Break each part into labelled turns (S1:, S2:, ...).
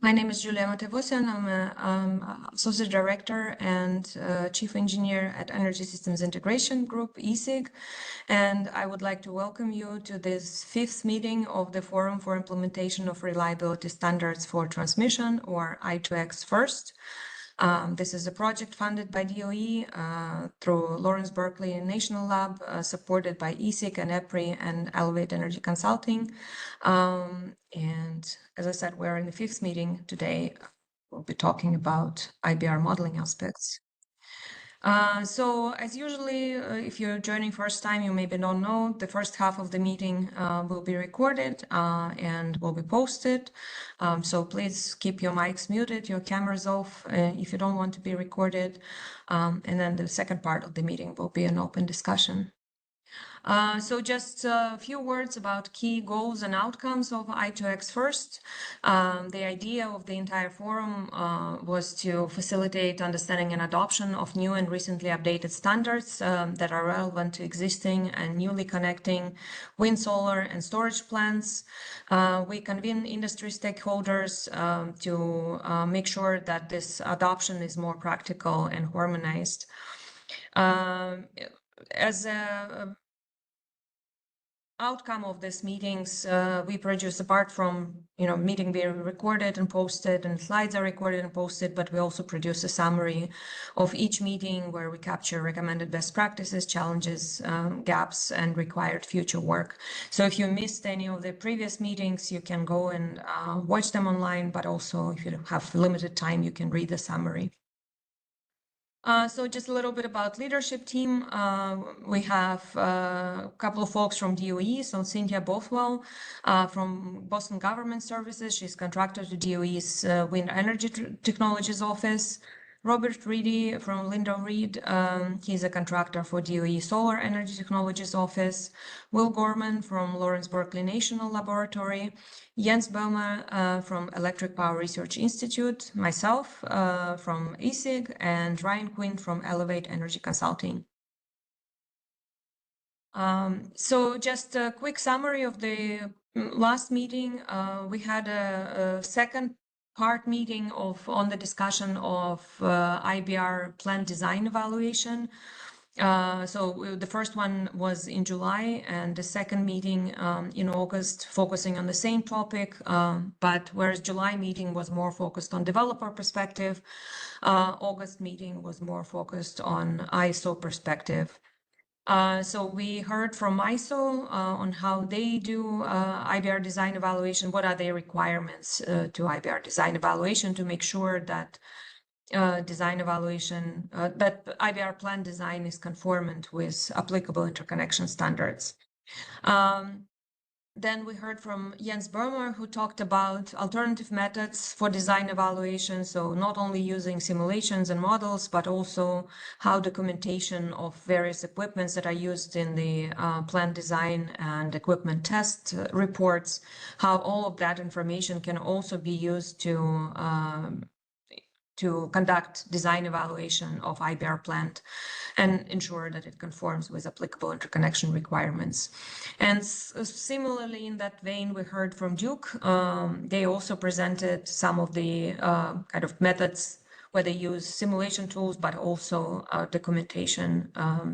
S1: My name is Julia Matevosyan. I'm an Associate Director and Chief Engineer at Energy Systems Integration Group, ESIG, and I would like to welcome you to this 5th meeting of the Forum for Implementation of Reliability Standards for Transmission, or i2X first. This is a project funded by DOE through Lawrence Berkeley National Lab, supported by ESIG and EPRI and Elevate Energy Consulting. And as I said, we're in the 5th meeting today. We'll be talking about IBR modeling aspects. So as usually, if you're joining first time, you maybe don't know, the first half of the meeting will be recorded and will be posted. So please keep your mics muted, your cameras off if you don't want to be recorded. And then the second part of the meeting will be an open discussion. So just a few words about key goals and outcomes of i2X first. The idea of the entire forum was to facilitate understanding and adoption of new and recently updated standards that are relevant to existing and newly connecting wind, solar, and storage plants. We convene industry stakeholders to make sure that this adoption is more practical and harmonized. As a outcome of these meetings, we produce, apart from meeting being recorded and posted and slides are recorded and posted, but we also produce a summary of each meeting where we capture recommended best practices, challenges, gaps, and required future work. So if you missed any of the previous meetings, you can go and watch them online, but also if you have limited time, you can read the summary. So just a little bit about leadership team. We have a couple of folks from DOE. So Cynthia Bothwell from Boston Government Services. She's contractor to DOE's Wind Energy Technologies Office. Robert Reedy from Lindo Reed. He's a contractor for DOE Solar Energy Technologies Office. Will Gorman from Lawrence Berkeley National Laboratory. Jens Boehmer from Electric Power Research Institute. Myself from ESIG, and Ryan Quinn from Elevate Energy Consulting. So just a quick summary of the last meeting. We had a second part meeting on the discussion of IBR plant design evaluation. So the first one was in July, and the second meeting in August, focusing on the same topic, but whereas July meeting was more focused on developer perspective, August meeting was more focused on ISO perspective. So we heard from NYISO on how they do IBR design evaluation. What are their requirements to IBR design evaluation to make sure that design evaluation, that IBR plant design is conformant with applicable interconnection standards. Then we heard from Jens Boehmer, who talked about alternative methods for design evaluation. So not only using simulations and models, but also how documentation of various equipments that are used in the plant design and equipment test reports, how all of that information can also be used to conduct design evaluation of IBR plant and ensure that it conforms with applicable interconnection requirements. And similarly, in that vein, we heard from Duke. They also presented some of the kind of methods where they use simulation tools, but also documentation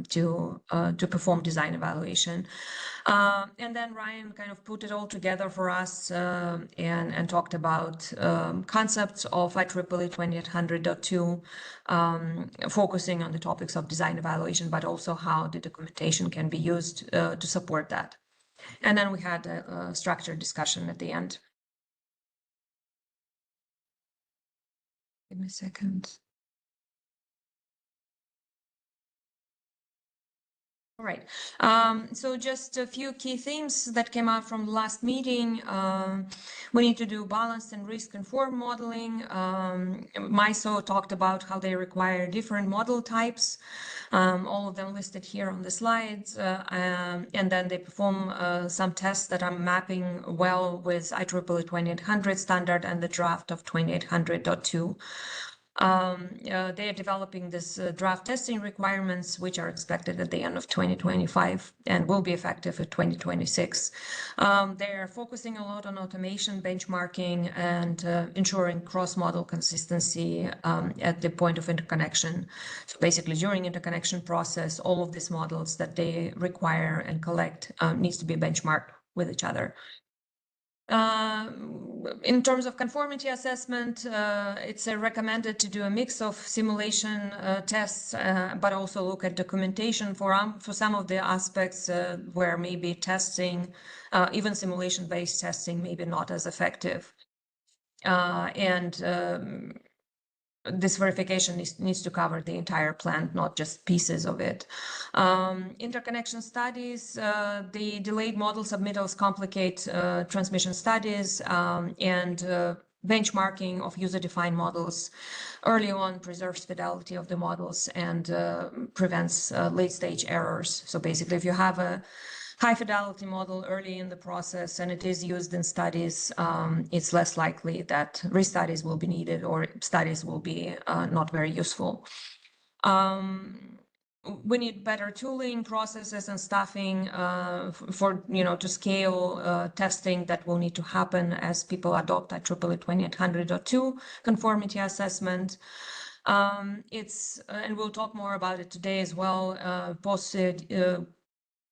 S1: to perform design evaluation. And then Ryan kind of put it all together for us and talked about concepts of IEEE 2800.2, focusing on the topics of design evaluation, but also how the documentation can be used to support that. And then we had a structured discussion at the end. Give me a second. All right. So just a few key themes that came out from the last meeting. We need to do balanced and risk-informed modeling. NYISO talked about how they require different model types, all of them listed here on the slides. And then they perform some tests that are mapping well with IEEE 2800 standard and the draft of 2800.2. They are developing this draft testing requirements, which are expected at the end of 2025 and will be effective in 2026. They are focusing a lot on automation, benchmarking, and ensuring cross-model consistency at the point of interconnection. So basically, during interconnection process, all of these models that they require and collect needs to be benchmarked with each other. In terms of conformity assessment, it's recommended to do a mix of simulation tests, but also look at documentation for some of the aspects where maybe testing, even simulation-based testing, maybe not as effective. This verification needs to cover the entire plant, not just pieces of it. Interconnection studies, the delayed model submittals complicate transmission studies, and benchmarking of user-defined models early on preserves fidelity of the models and prevents late-stage errors. So basically, if you have a high fidelity model early in the process and it is used in studies, it's less likely that restudies will be needed or studies will be not very useful. We need better tooling, processes, and staffing to scale testing that will need to happen as people adopt IEEE 2800.2 conformity assessment. And we'll talk more about it today as well. Post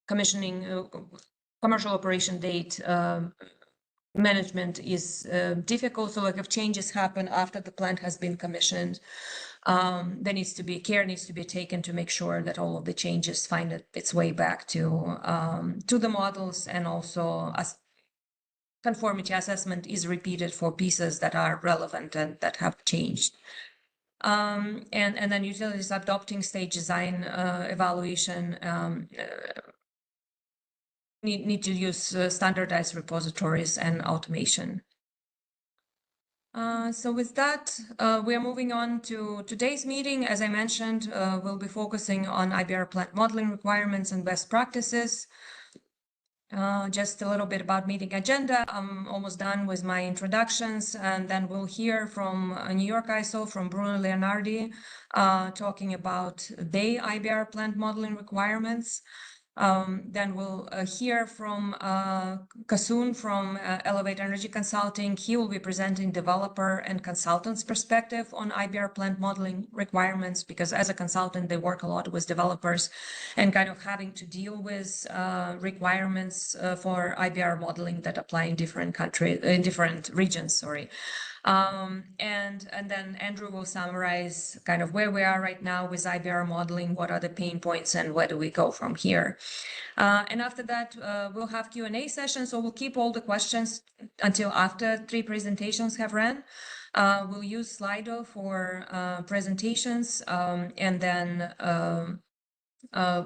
S1: commissioning commercial operation date management is difficult. So like if changes happen after the plant has been commissioned, there needs to be care needs to be taken to make sure that all of the changes find its way back to the models, and also conformity assessment is repeated for pieces that are relevant and that have changed. And then utilities adopting stage design evaluation need to use standardized repositories and automation. So with that, we are moving on to today's meeting. As I mentioned, we'll be focusing on IBR plant modeling requirements and best practices. Just a little bit about meeting agenda. I'm almost done with my introductions, and then we'll hear from NYISO, from Bruno Leonardi, talking about their IBR plant modeling requirements. Then we'll hear from Kasun from Elevate Energy Consulting. He will be presenting developer and consultants' perspective on IBR plant modeling requirements, because as a consultant, they work a lot with developers and kind of having to deal with requirements for IBR modeling that apply in different countries, in different regions, sorry. And then Andrew will summarize kind of where we are right now with IBR modeling, what are the pain points, and where do we go from here. And after that, we'll have Q&A session, so we'll keep all the questions until after 3 presentations have ran. We'll use Slido for presentations, and then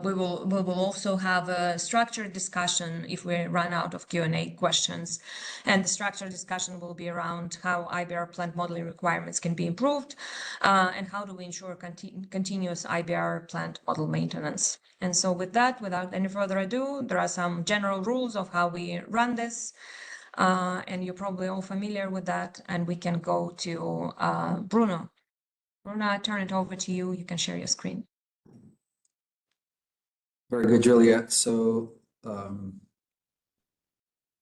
S1: we will also have a structured discussion if we run out of Q&A questions. And the structured discussion will be around how IBR plant modeling requirements can be improved, and how do we ensure continuous IBR plant model maintenance. And so with that, without any further ado, there are some general rules of how we run this. And you're probably all familiar with that. And we can go to Bruno. Bruno, I turn it over to you. You can share your screen.
S2: Very good, Julia. So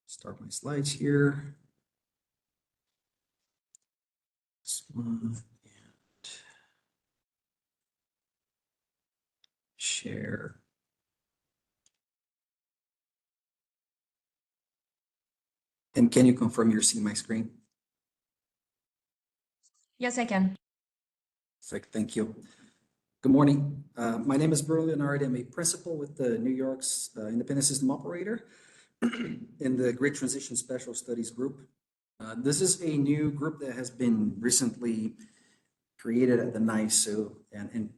S2: start my slides here. This one, and share. And can you confirm you're seeing my screen?
S1: Yes, I can.
S2: Perfect, thank you. Good morning. My name is Bruno Leonardi. I'm a principal with the New York's Independent System Operator in the Grid Transition Special Studies Group. This is a new group that has been recently created at the NYISO, and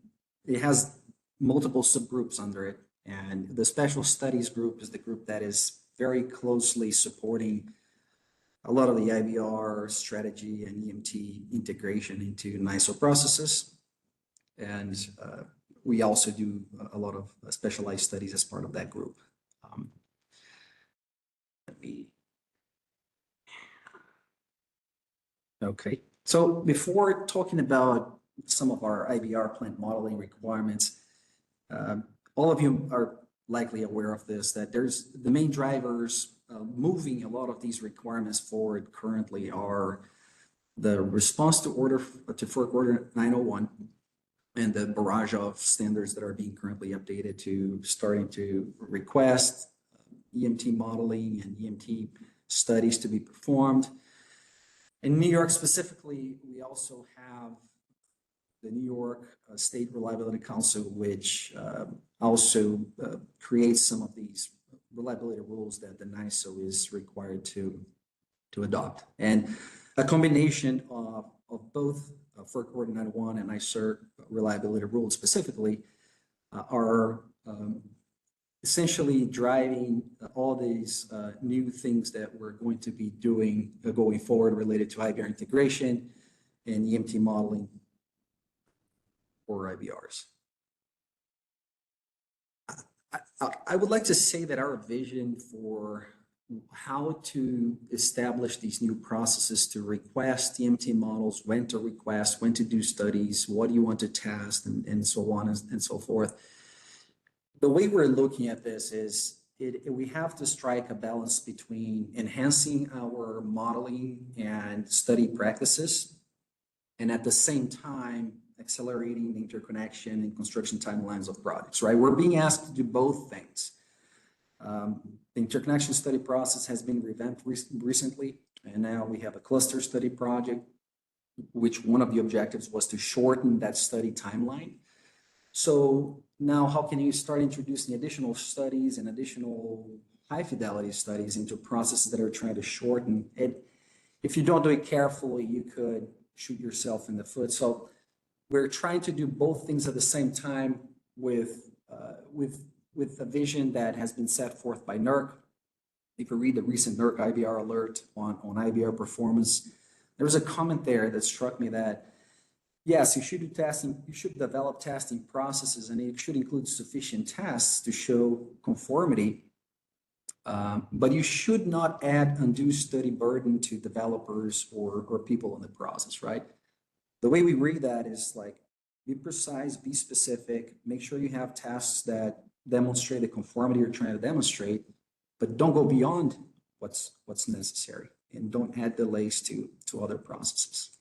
S2: it has multiple subgroups under it. And the Special Studies Group is the group that is very closely supporting a lot of the IBR strategy and EMT integration into NYISO processes. And we also do a lot of specialized studies as part of that group. Okay, so before talking about some of our IBR plant modeling requirements. All of you are likely aware of this, that there's the main drivers moving a lot of these requirements forward currently are the response to FERC Order 901 and the barrage of standards that are being currently updated to starting to request EMT modeling and EMT studies to be performed. In New York specifically, we also have the New York State Reliability Council, which also creates some of these reliability rules that the NYISO is required to adopt. And a combination of both FERC Order 901 and NYISO reliability rules specifically are essentially driving all these new things that we're going to be doing going forward related to IBR integration and EMT modeling for IBRs. I would like to say that our vision for how to establish these new processes to request EMT models, when to request, when to do studies, what do you want to test, and so on and so forth. The way we're looking at this is we have to strike a balance between enhancing our modeling and study practices, and at the same time, accelerating the interconnection and construction timelines of projects, right? We're being asked to do both things. The interconnection study process has been revamped recently, and now we have a cluster study project, which one of the objectives was to shorten that study timeline. So now how can you start introducing additional studies and additional high fidelity studies into processes that are trying to shorten it? If you don't do it carefully, you could shoot yourself in the foot. So we're trying to do both things at the same time with a vision that has been set forth by NERC. If you read the recent NERC IBR alert on IBR performance, there was a comment there that struck me that, yes, you should do testing, you should develop testing processes, and it should include sufficient tests to show conformity, but you should not add undue study burden to developers or people in the process, right? The way we read that is like, be precise, be specific, make sure you have tests that demonstrate the conformity you're trying to demonstrate, but don't go beyond what's necessary, and don't add delays to other processes.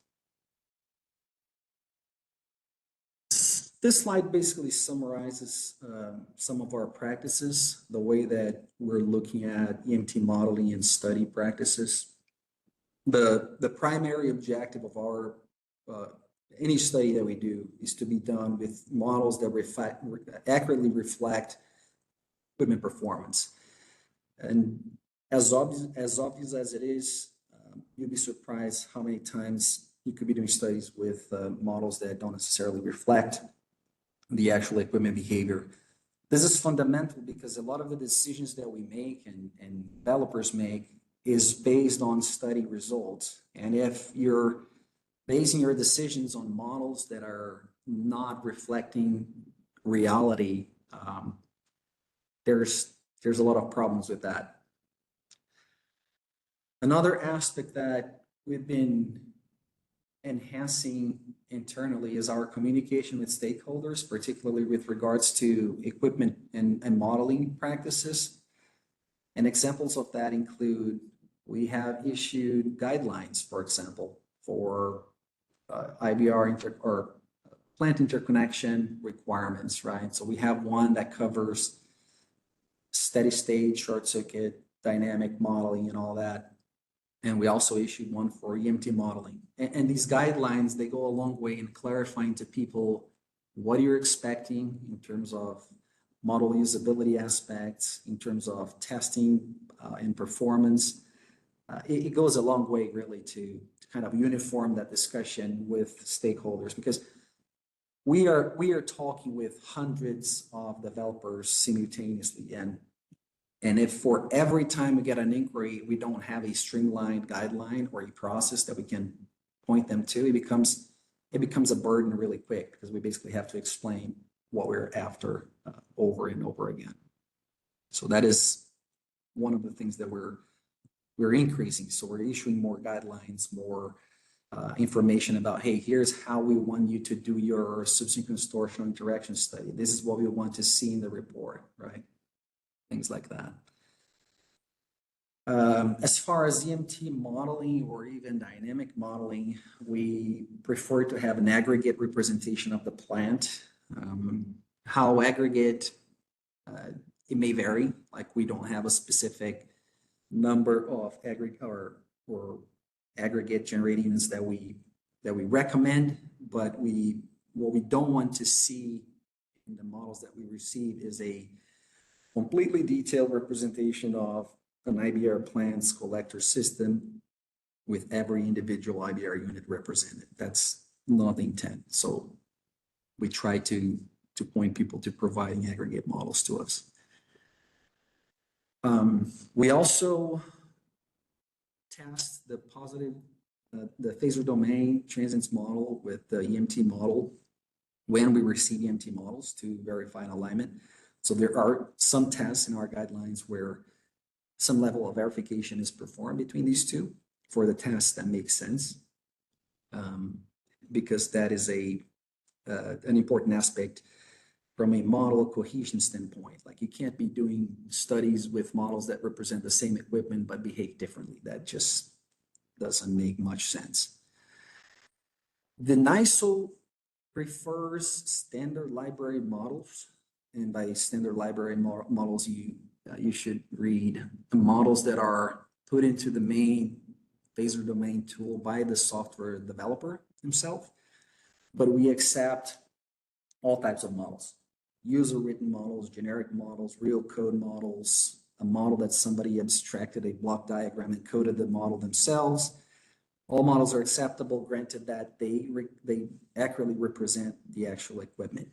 S2: This slide basically summarizes some of our practices, the way that we're looking at EMT modeling and study practices. The primary objective of our any study that we do is to be done with models that accurately reflect equipment performance. And as obvious as it is, you'll be surprised how many times you could be doing studies with models that don't necessarily reflect the actual equipment behavior. This is fundamental because a lot of the decisions that we make and developers make is based on study results. And if you're basing your decisions on models that are not reflecting reality, there's a lot of problems with that. Another aspect that we've been enhancing internally is our communication with stakeholders, particularly with regards to equipment and modeling practices. And examples of that include, we have issued guidelines, for example, for IBR or plant interconnection requirements, right? So we have one that covers steady state, short circuit, dynamic modeling and all that. And we also issued one for EMT modeling. And these guidelines, they go a long way in clarifying to people what you're expecting in terms of model usability aspects, in terms of testing and performance. It goes a long way really to kind of uniform that discussion with stakeholders, because we are talking with hundreds of developers simultaneously, and if for every time we get an inquiry we don't have a streamlined guideline or a process that we can point them to, it becomes a burden really quick, because we basically have to explain what we're after over and over again. So that is one of the things that we're increasing. So we're issuing more guidelines, more information about, hey, here's how we want you to do your subsequent torsional interaction study. This is what we want to see in the report, right? Things like that. As far as EMT modeling or even dynamic modeling, we prefer to have an aggregate representation of the plant. How aggregate, it may vary. Like we don't have a specific number of aggregate or aggregate generating units that we recommend, but what we don't want to see in the models that we receive is a completely detailed representation of an IBR plant's collector system with every individual IBR unit represented. That's not the intent. So we try to point people to providing aggregate models to us. We also test the the phasor domain transients model with the EMT model when we receive EMT models to verify an alignment. So there are some tests in our guidelines where some level of verification is performed between these two for the tests that make sense, because that is an important aspect from a model cohesion standpoint. Like you can't be doing studies with models that represent the same equipment but behave differently. That just doesn't make much sense. The NYISO prefers standard library models, and by standard library models, you should read the models that are put into the main phasor domain tool by the software developer himself. But we accept all types of models: user-written models, generic models, real code models, a model that somebody abstracted a block diagram and coded the model themselves. All models are acceptable, granted that they accurately represent the actual equipment.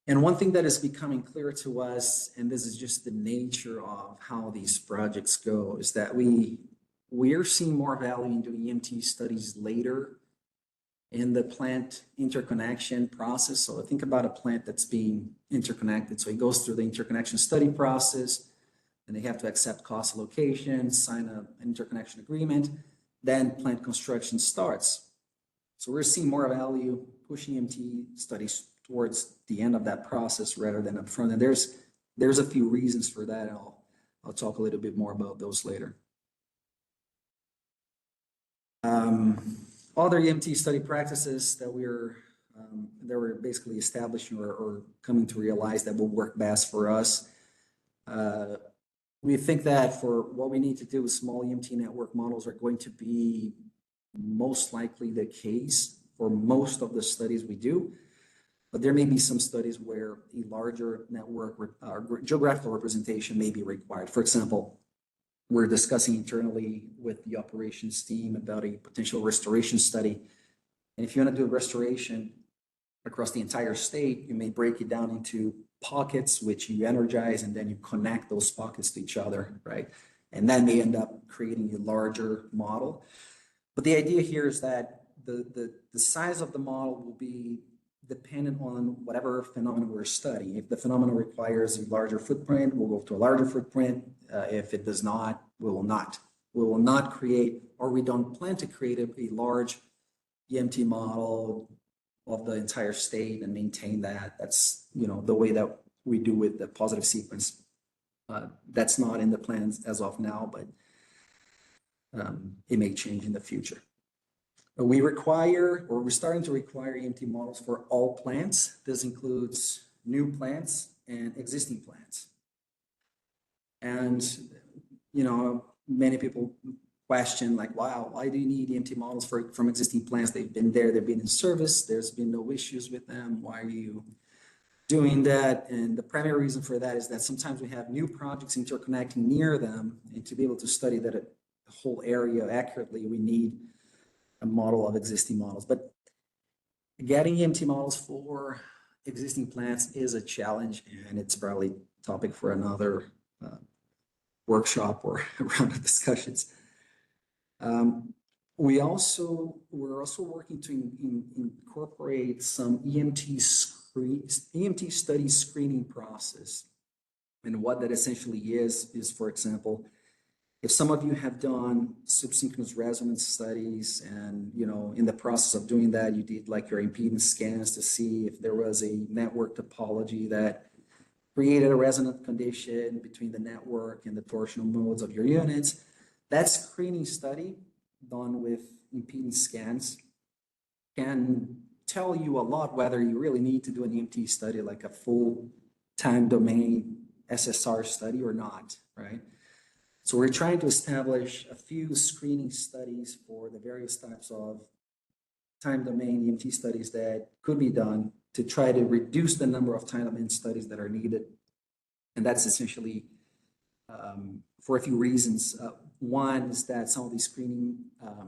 S2: And one thing that is becoming clear to us, and this is just the nature of how these projects go, is that we are seeing more value in doing EMT studies later in the plant interconnection process. So think about a plant that's being interconnected. So it goes through the interconnection study process, and they have to accept cost allocation, sign an interconnection agreement, then plant construction starts. So we're seeing more value pushing EMT studies towards the end of that process rather than up front. And there's a few reasons for that. And I'll talk a little bit more about those later. Other EMT study practices that we're basically establishing or coming to realize that will work best for us. We think that for what we need to do with small EMT network models are going to be most likely the case for most of the studies we do. But there may be some studies where a larger network or geographical representation may be required. For example, we're discussing internally with the operations team about a potential restoration study. And if you want to do a restoration across the entire state, you may break it down into pockets, which you energize, and then you connect those pockets to each other, right? And that may end up creating a larger model. But the idea here is that the size of the model will be dependent on whatever phenomenon we're studying. If the phenomenon requires a larger footprint, we'll go to a larger footprint. If it does not, we will not. We will not create, or we don't plan to create a large EMT model of the entire state and maintain that. That's, the way that we do with the positive sequence. That's not in the plans as of now, but it may change in the future. We're starting to require EMT models for all plants. This includes new plants and existing plants. And, many people question like, wow, why do you need EMT models from existing plants? They've been there, they've been in service, there's been no issues with them. Why are you doing that? And the primary reason for that is that sometimes we have new projects interconnecting near them, and to be able to study that whole area accurately, we need a model of existing models. But getting EMT models for existing plants is a challenge, and it's probably a topic for another workshop or round of discussions. We're also working to incorporate some EMT study screening process. And what that essentially is, for example, if some of you have done subsynchronous resonance studies and, in the process of doing that, you did like your impedance scans to see if there was a network topology that created a resonant condition between the network and the torsional modes of your units. That screening study done with impedance scans can tell you a lot whether you really need to do an EMT study, like a full time domain SSR study or not, right? So we're trying to establish a few screening studies for the various types of time domain EMT studies that could be done to try to reduce the number of time domain studies that are needed. And that's essentially for a few reasons. One is that some of these screening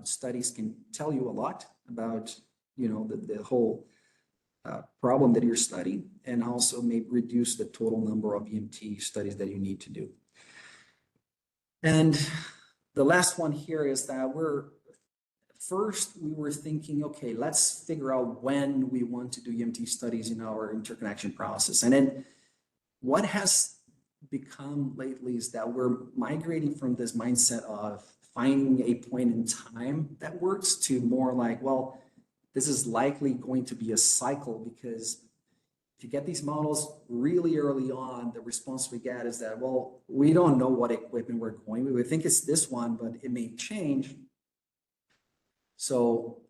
S2: studies can tell you a lot about, the whole problem that you're studying, and also may reduce the total number of EMT studies that you need to do. And the last one here is that we were thinking, okay, let's figure out when we want to do EMT studies in our interconnection process. And then what has become lately is that we're migrating from this mindset of finding a point in time that works to more like, well, this is likely going to be a cycle, because if you get these models really early on, the response we get is that, well, we don't know what equipment we're going with. We think it's this one, but it may change. So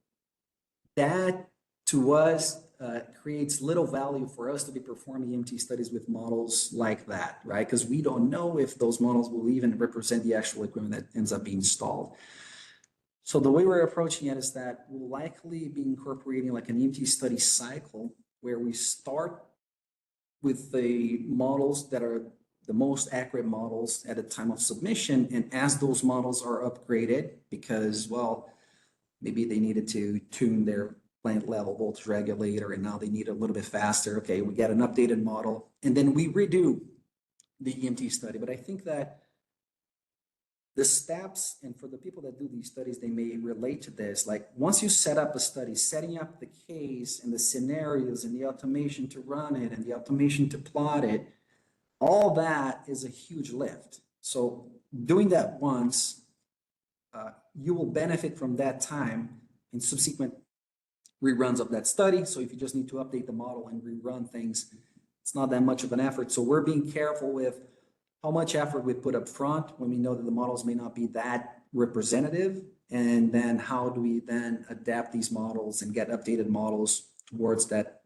S2: that, to us, creates little value for us to be performing EMT studies with models like that, right? Because we don't know if those models will even represent the actual equipment that ends up being installed. So the way we're approaching it is that we'll likely be incorporating like an EMT study cycle, where we start with the models that are the most accurate models at the time of submission. And as those models are upgraded, because, well, maybe they needed to tune their plant level voltage regulator and now they need a little bit faster. Okay, we get an updated model and then we redo the EMT study. But I think that the steps, and for the people that do these studies, they may relate to this. Like once you set up a study, setting up the case and the scenarios and the automation to run it and the automation to plot it, all that is a huge lift. So doing that once, you will benefit from that time in subsequent reruns of that study. So if you just need to update the model and rerun things, it's not that much of an effort. So we're being careful with how much effort we put up front when we know that the models may not be that representative, and then how do we then adapt these models and get updated models towards that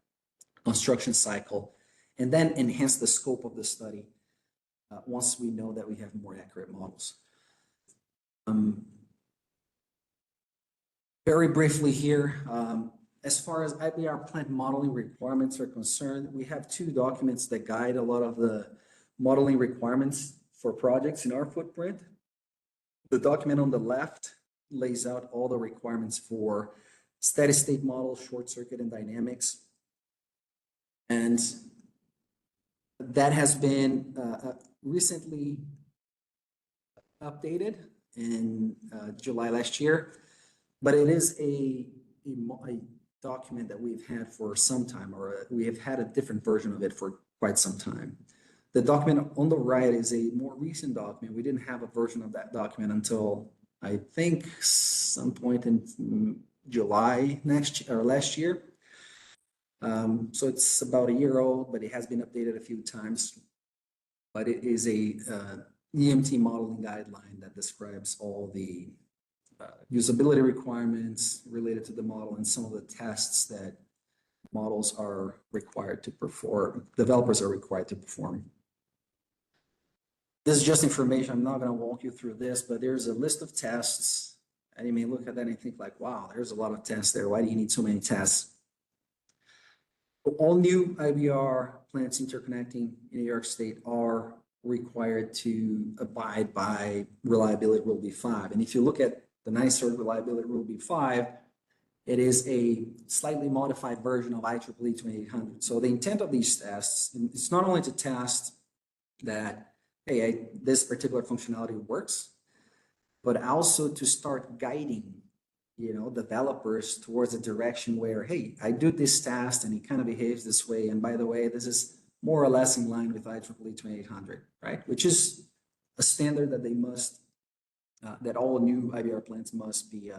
S2: construction cycle, and then enhance the scope of the study once we know that we have more accurate models. Very briefly here, as far as IBR plant modeling requirements are concerned, we have two documents that guide a lot of the modeling requirements for projects in our footprint. The document on the left lays out all the requirements for steady state models, short circuit and dynamics. And that has been recently updated in July last year, but it is a document that we've had for some time, or we have had a different version of it for quite some time. The document on the right is a more recent document. We didn't have a version of that document until I think some point in July last year. So it's about a year old, but it has been updated a few times. But it is a EMT modeling guideline that describes all the usability requirements related to the model and some of the tests that models are required to perform, developers are required to perform. This is just information. I'm not going to walk you through this, but there's a list of tests, and you may look at that and think like, wow, there's a lot of tests there. Why do you need so many tests? All new IBR plants interconnecting in New York State are required to abide by reliability rule B5. And if you look at the NYISO reliability rule B5, it is a slightly modified version of IEEE 2800. So the intent of these tests, it's not only to test that, hey, this particular functionality works, but also to start guiding, developers towards a direction where, hey, I do this test and it kind of behaves this way. And by the way, this is more or less in line with IEEE 2800, right? Which is a standard that they must that all new IBR plants must be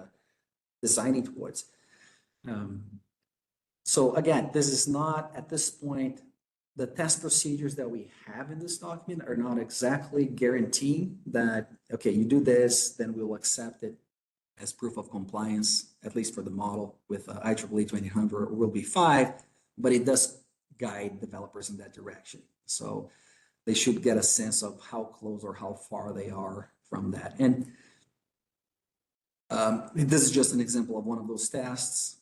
S2: designing towards. So again, this is not, at this point, the test procedures that we have in this document are not exactly guaranteeing that, okay, you do this, then we'll accept it as proof of compliance, at least for the model with IEEE 2800 or will be 5, but it does guide developers in that direction. So they should get a sense of how close or how far they are from that. And this is just an example of one of those tests.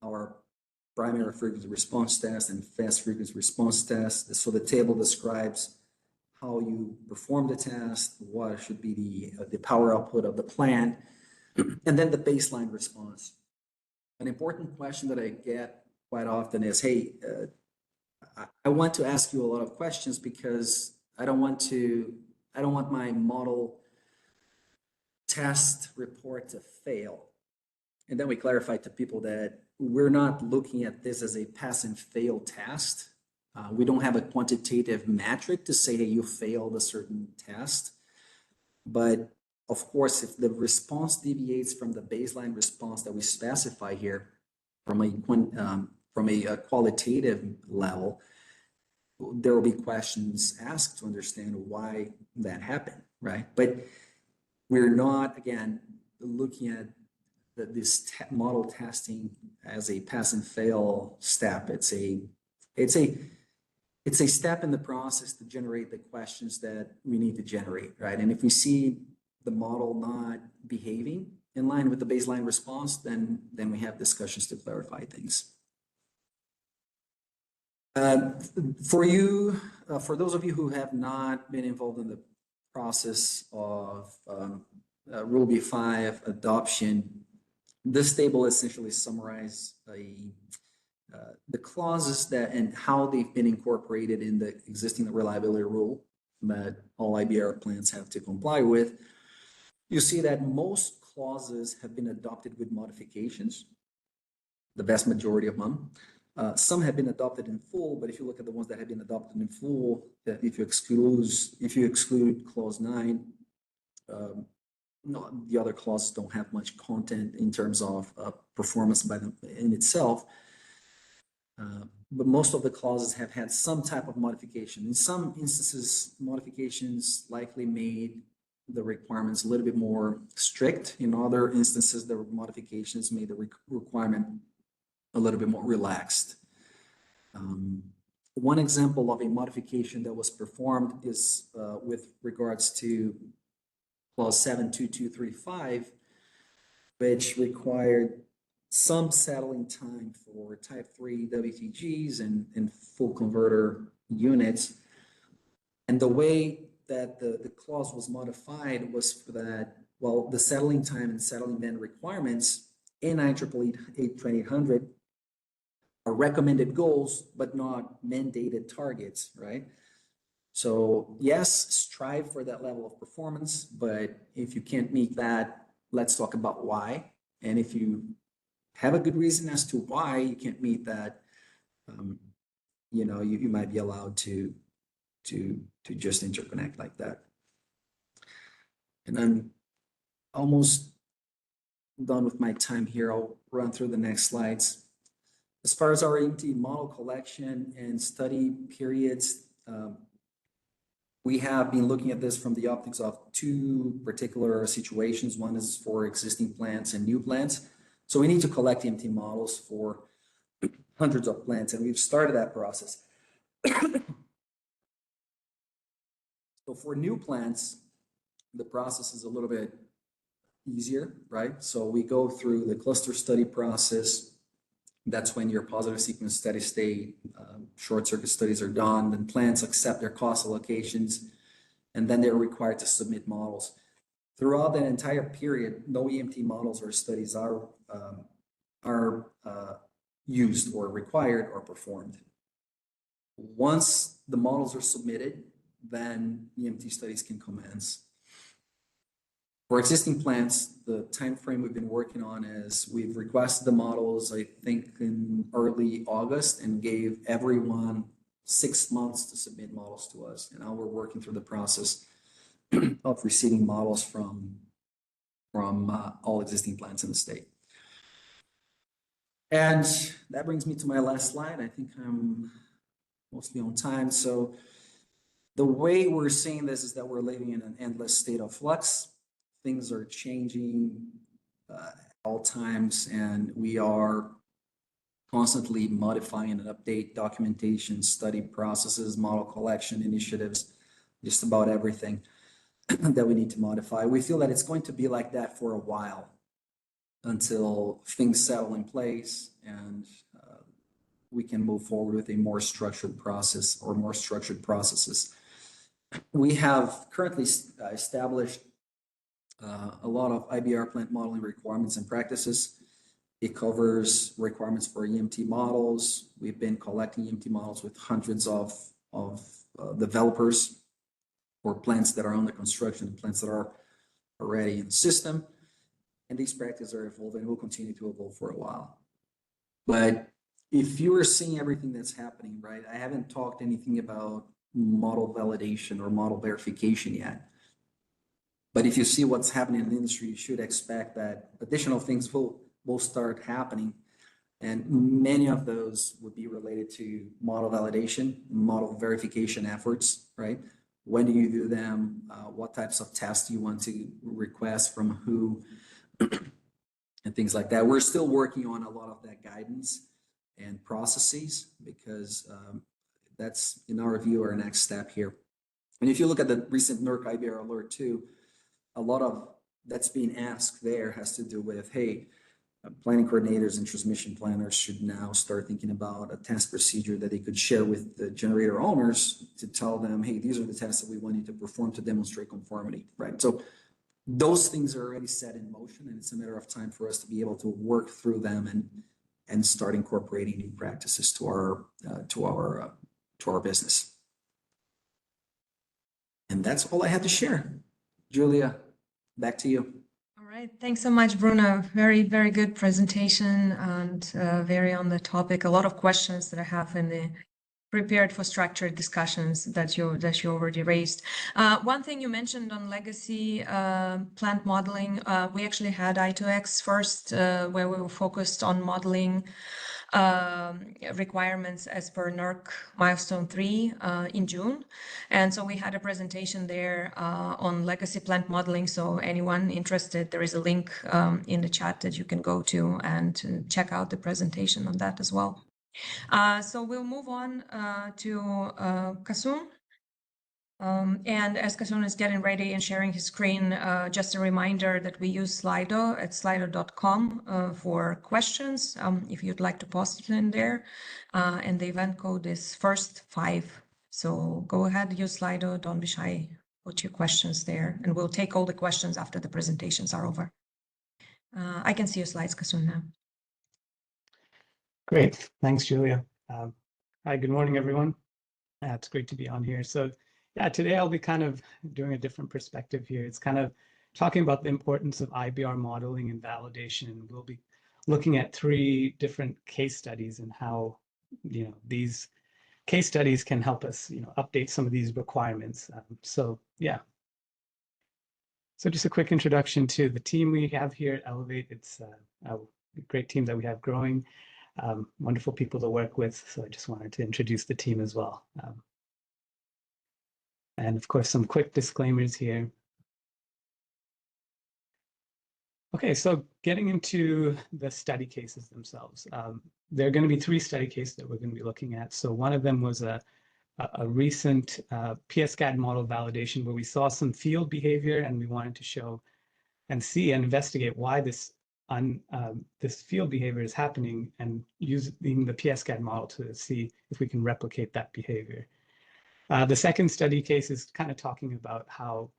S2: Our primary frequency response test and fast frequency response test. So the table describes how you perform the test, what should be the power output of the plant, and then the baseline response. An important question that I get quite often is, hey, I want to ask you a lot of questions because I don't want my model test report to fail. And then we clarify to people that we're not looking at this as a pass and fail test. We don't have a quantitative metric to say, hey, you failed a certain test. But of course, if the response deviates from the baseline response that we specify here from a qualitative level, there will be questions asked to understand why that happened, right? But we're not, again, looking at this model testing as a pass and fail step. It's a step in the process to generate the questions that we need to generate, right? And if we see the model not behaving in line with the baseline response, then we have discussions to clarify things. For those of you who have not been involved in the process of Rule B5 adoption, this table essentially summarizes the clauses that and how they've been incorporated in the existing reliability rule that all IBR plants have to comply with. You see that most clauses have been adopted with modifications, the vast majority of them. Some have been adopted in full, but if you look at the ones that have been adopted in full, if you exclude clause 9, no, the other clauses don't have much content in terms of performance by them in itself. But most of the clauses have had some type of modification. In some instances, modifications likely made the requirements a little bit more strict. In other instances, the modifications made the requirement a little bit more relaxed. One example of a modification that was performed is with regards to clause 72235, which required some settling time for type 3 WTGs and full converter units. And the way that the clause was modified was for that, well, the settling time and settling band requirements in IEEE 2800 are recommended goals, but not mandated targets, right? So yes, strive for that level of performance, but if you can't meet that, let's talk about why. And if you have a good reason as to why you can't meet that, you might be allowed to just interconnect like that. And I'm almost done with my time here. I'll run through the next slides. As far as our EMT model collection and study periods, we have been looking at this from the optics of two particular situations. One is for existing plants and new plants. So we need to collect EMT models for hundreds of plants, and we've started that process. So for new plants, the process is a little bit easier, right? So we go through the cluster study process. That's when your positive sequence steady state, short circuit studies are done, then plants accept their cost allocations, and then they're required to submit models. Throughout that entire period, no EMT models or studies are used or required or performed. Once the models are submitted, then EMT studies can commence. For existing plants, the time frame we've been working on is we've requested the models, I think, in early August and gave everyone 6 months to submit models to us. And now we're working through the process of receiving models from all existing plants in the state. And that brings me to my last slide. I think I'm mostly on time. So the way we're seeing this is that we're living in an endless state of flux. Things are changing at all times, and we are constantly modifying and update documentation, study processes, model collection initiatives, just about everything that we need to modify. We feel that it's going to be like that for a while until things settle in place and we can move forward with a more structured process or more structured processes. We have currently established a lot of IBR plant modeling requirements and practices. It covers requirements for EMT models. We've been collecting EMT models with hundreds of developers for plants that are under construction and plants that are already in the system. And these practices are evolving and will continue to evolve for a while. But if you are seeing everything that's happening, right, I haven't talked anything about model validation or model verification yet. But if you see what's happening in the industry, you should expect that additional things will start happening. And many of those would be related to model validation, model verification efforts, right? When do you do them? What types of tests do you want to request from who? And things like that. We're still working on a lot of that guidance and processes because that's, in our view, our next step here. And if you look at the recent NERC IBR alert too, a lot of that's being asked there has to do with, hey, planning coordinators and transmission planners should now start thinking about a test procedure that they could share with the generator owners to tell them, hey, these are the tests that we want you to perform to demonstrate conformity, right? So those things are already set in motion, and it's a matter of time for us to be able to work through them and start incorporating new practices to our business. And that's all I had to share. Julia, back to you.
S1: All right, thanks so much, Bruno. Very, very good presentation and very on the topic. A lot of questions that I have in the prepared for structured discussions that you already raised. One thing you mentioned on legacy plant modeling, we actually had i2X first, where we were focused on modeling requirements as per NERC milestone 3 in June. And so we had a presentation there on legacy plant modeling. So anyone interested, there is a link in the chat that you can go to and check out the presentation on that as well. So we'll move on to Kasun. And as Kasun is getting ready and sharing his screen, just a reminder that we use Slido at slido.com for questions, if you'd like to post it in there. And the event code is first 5. So go ahead, use Slido, don't be shy, put your questions there, and we'll take all the questions after the presentations are over. I can see your slides, Kasun, now.
S3: Great, thanks, Julia. Hi, good morning, everyone. It's great to be on here. So yeah, today I'll be kind of doing a different perspective here. It's kind of talking about the importance of IBR modeling and validation. And we'll be looking at 3 different case studies and how, these case studies can help us, update some of these requirements. So yeah. So just a quick introduction to the team we have here at Elevate. It's a great team that we have growing. Wonderful people to work with. So I just wanted to introduce the team as well. And of course, some quick disclaimers here. Okay, so getting into the study cases themselves. There are going to be 3 study cases that we're going to be looking at. So one of them was a recent PSCAD model validation where we saw some field behavior and we wanted to show and see and investigate why this field behavior is happening and using the PSCAD model to see if we can replicate that behavior. The second study case is kind of talking about how,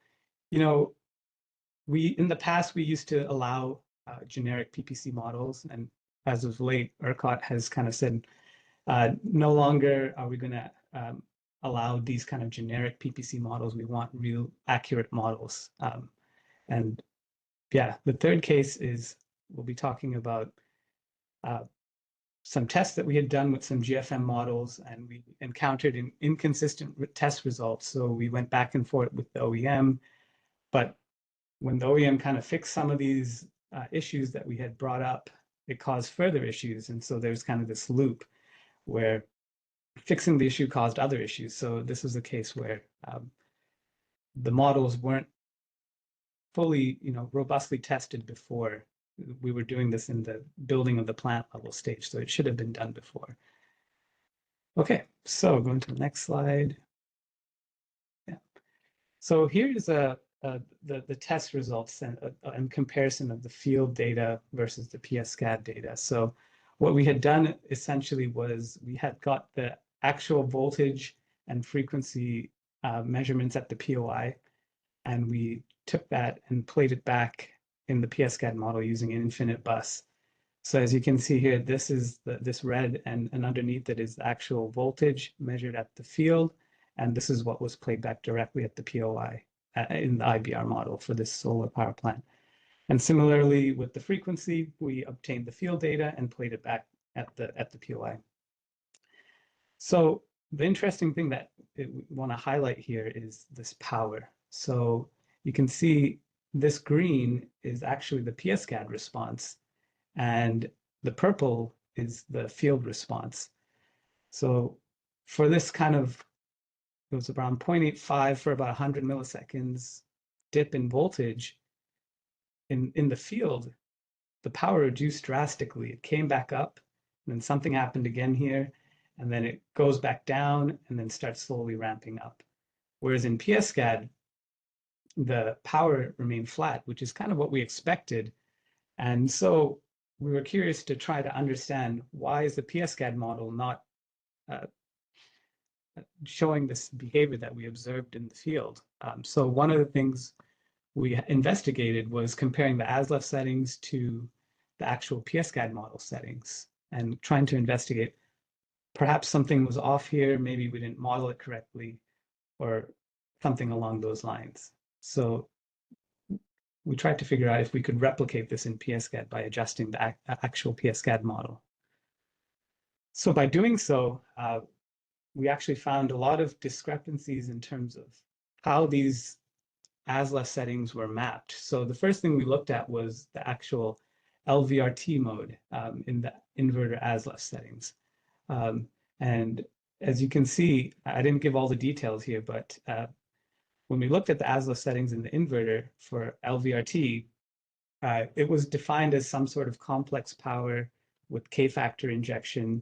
S3: in the past, we used to allow generic PPC models, and as of late, ERCOT has kind of said, no longer are we going to allow these kind of generic PPC models. We want real accurate models. And yeah, the third case is we'll be talking about some tests that we had done with some GFM models, and we encountered inconsistent test results. So we went back and forth with the OEM But when the OEM kind of fixed some of these issues that we had brought up, it caused further issues. And so there's kind of this loop where fixing the issue caused other issues. So this was a case where the models weren't fully, robustly tested before we were doing this in the building of the plant level stage. So it should have been done before. Okay, so going to the next slide. Yeah. So here's the test results and comparison of the field data versus the PSCAD data. So what we had done essentially was we had got the actual voltage and frequency measurements at the POI, and we took that and played it back in the PSCAD model using an infinite bus. So as you can see here, this is this red, and underneath it is the actual voltage measured at the field, and this is what was played back directly at the POI in the IBR model for this solar power plant. And similarly with the frequency, we obtained the field data and played it back at the POI. So the interesting thing that we want to highlight here is this power. So you can see this green is actually the PSCAD response, and the purple is the field response. So for this kind of, it was around 0.85 for about 100 milliseconds dip in voltage. In the field, the power reduced drastically. It came back up, and then something happened again here, and then it goes back down and then starts slowly ramping up. Whereas in PSCAD, the power remained flat, which is kind of what we expected. And so we were curious to try to understand, why is the PSCAD model not showing this behavior that we observed in the field? So one of the things we investigated was comparing the ASLEF settings to the actual PSCAD model settings and trying to investigate perhaps something was off here, maybe we didn't model it correctly, or something along those lines. So we tried to figure out if we could replicate this in PSCAD by adjusting the actual PSCAD model. So by doing so, we actually found a lot of discrepancies in terms of how these ASLEF settings were mapped. So the first thing we looked at was the actual LVRT mode in the inverter ASLEF settings. And as you can see, I didn't give all the details here, but when we looked at the ASLEF settings in the inverter for LVRT, it was defined as some sort of complex power with K-factor injection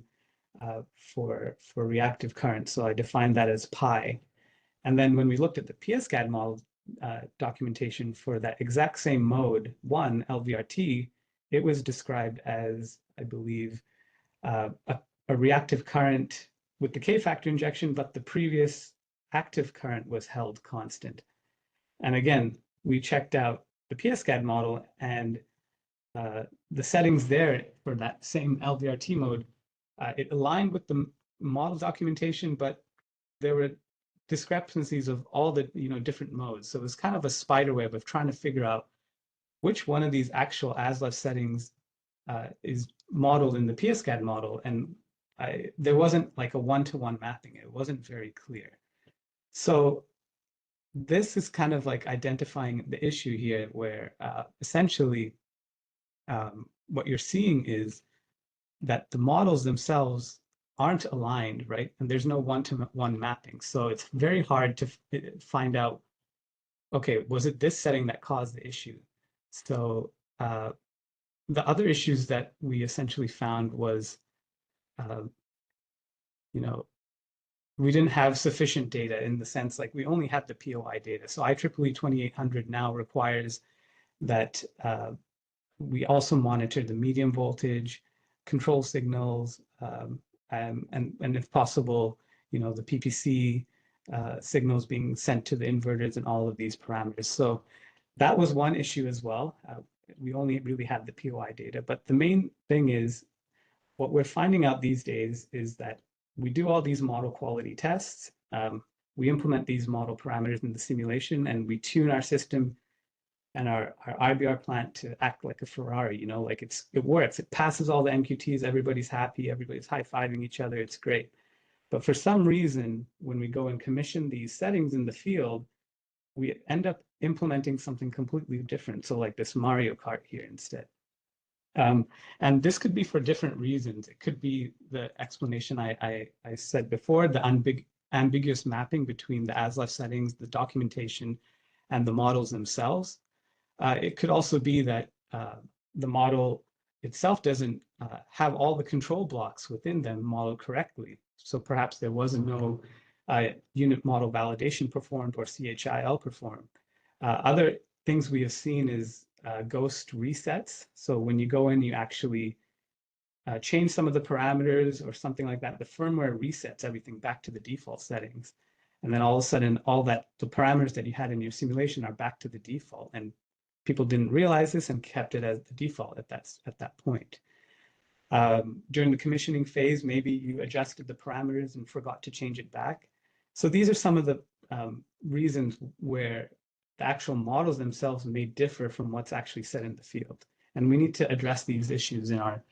S3: for reactive current. So I defined that as pi. And then when we looked at the PSCAD model documentation for that exact same mode, 1 LVRT, it was described as, I believe, a reactive current with the K-factor injection, but the previous active current was held constant. And again, we checked out the PSCAD model, and the settings there for that same LVRT mode, it aligned with the model documentation, but there were discrepancies of all the different modes. So it was kind of a spider web of trying to figure out which one of these actual ASLEF settings is modeled in the PSCAD model. And there wasn't like a one-to-one mapping. It wasn't very clear. So this is kind of like identifying the issue here, where essentially what you're seeing is that the models themselves aren't aligned, right? And there's no one-to-one mapping. So it's very hard to find out, okay, was it this setting that caused the issue? So the other issues that we essentially found was, we didn't have sufficient data, in the sense like we only had the POI data. So IEEE 2800 now requires that we also monitor the medium voltage, control signals, and if possible, the PPC signals being sent to the inverters and all of these parameters. So that was one issue as well. We only really had the POI data, but the main thing is, what we're finding out these days is that we do all these model quality tests. We implement these model parameters in the simulation, and we tune our system and our IBR plant to act like a Ferrari, like it works. It passes all the MQTs, everybody's happy, everybody's high-fiving each other, it's great. But for some reason, when we go and commission these settings in the field, we end up implementing something completely different. So like this Mario Kart here instead. And this could be for different reasons. It could be the explanation I said before, the ambiguous mapping between the ASLEF settings, the documentation, and the models themselves. It could also be that the model itself doesn't have all the control blocks within them modeled correctly. So perhaps there wasn't no unit model validation performed or CHIL performed. Other things we have seen is ghost resets. So when you go in, you actually change some of the parameters or something like that, the firmware resets everything back to the default settings. And then all of a sudden, the parameters that you had in your simulation are back to the default. And people didn't realize this and kept it as the default at that point. During the commissioning phase, maybe you adjusted the parameters and forgot to change it back. So these are some of the reasons where the actual models themselves may differ from what's actually set in the field. And we need to address these issues in our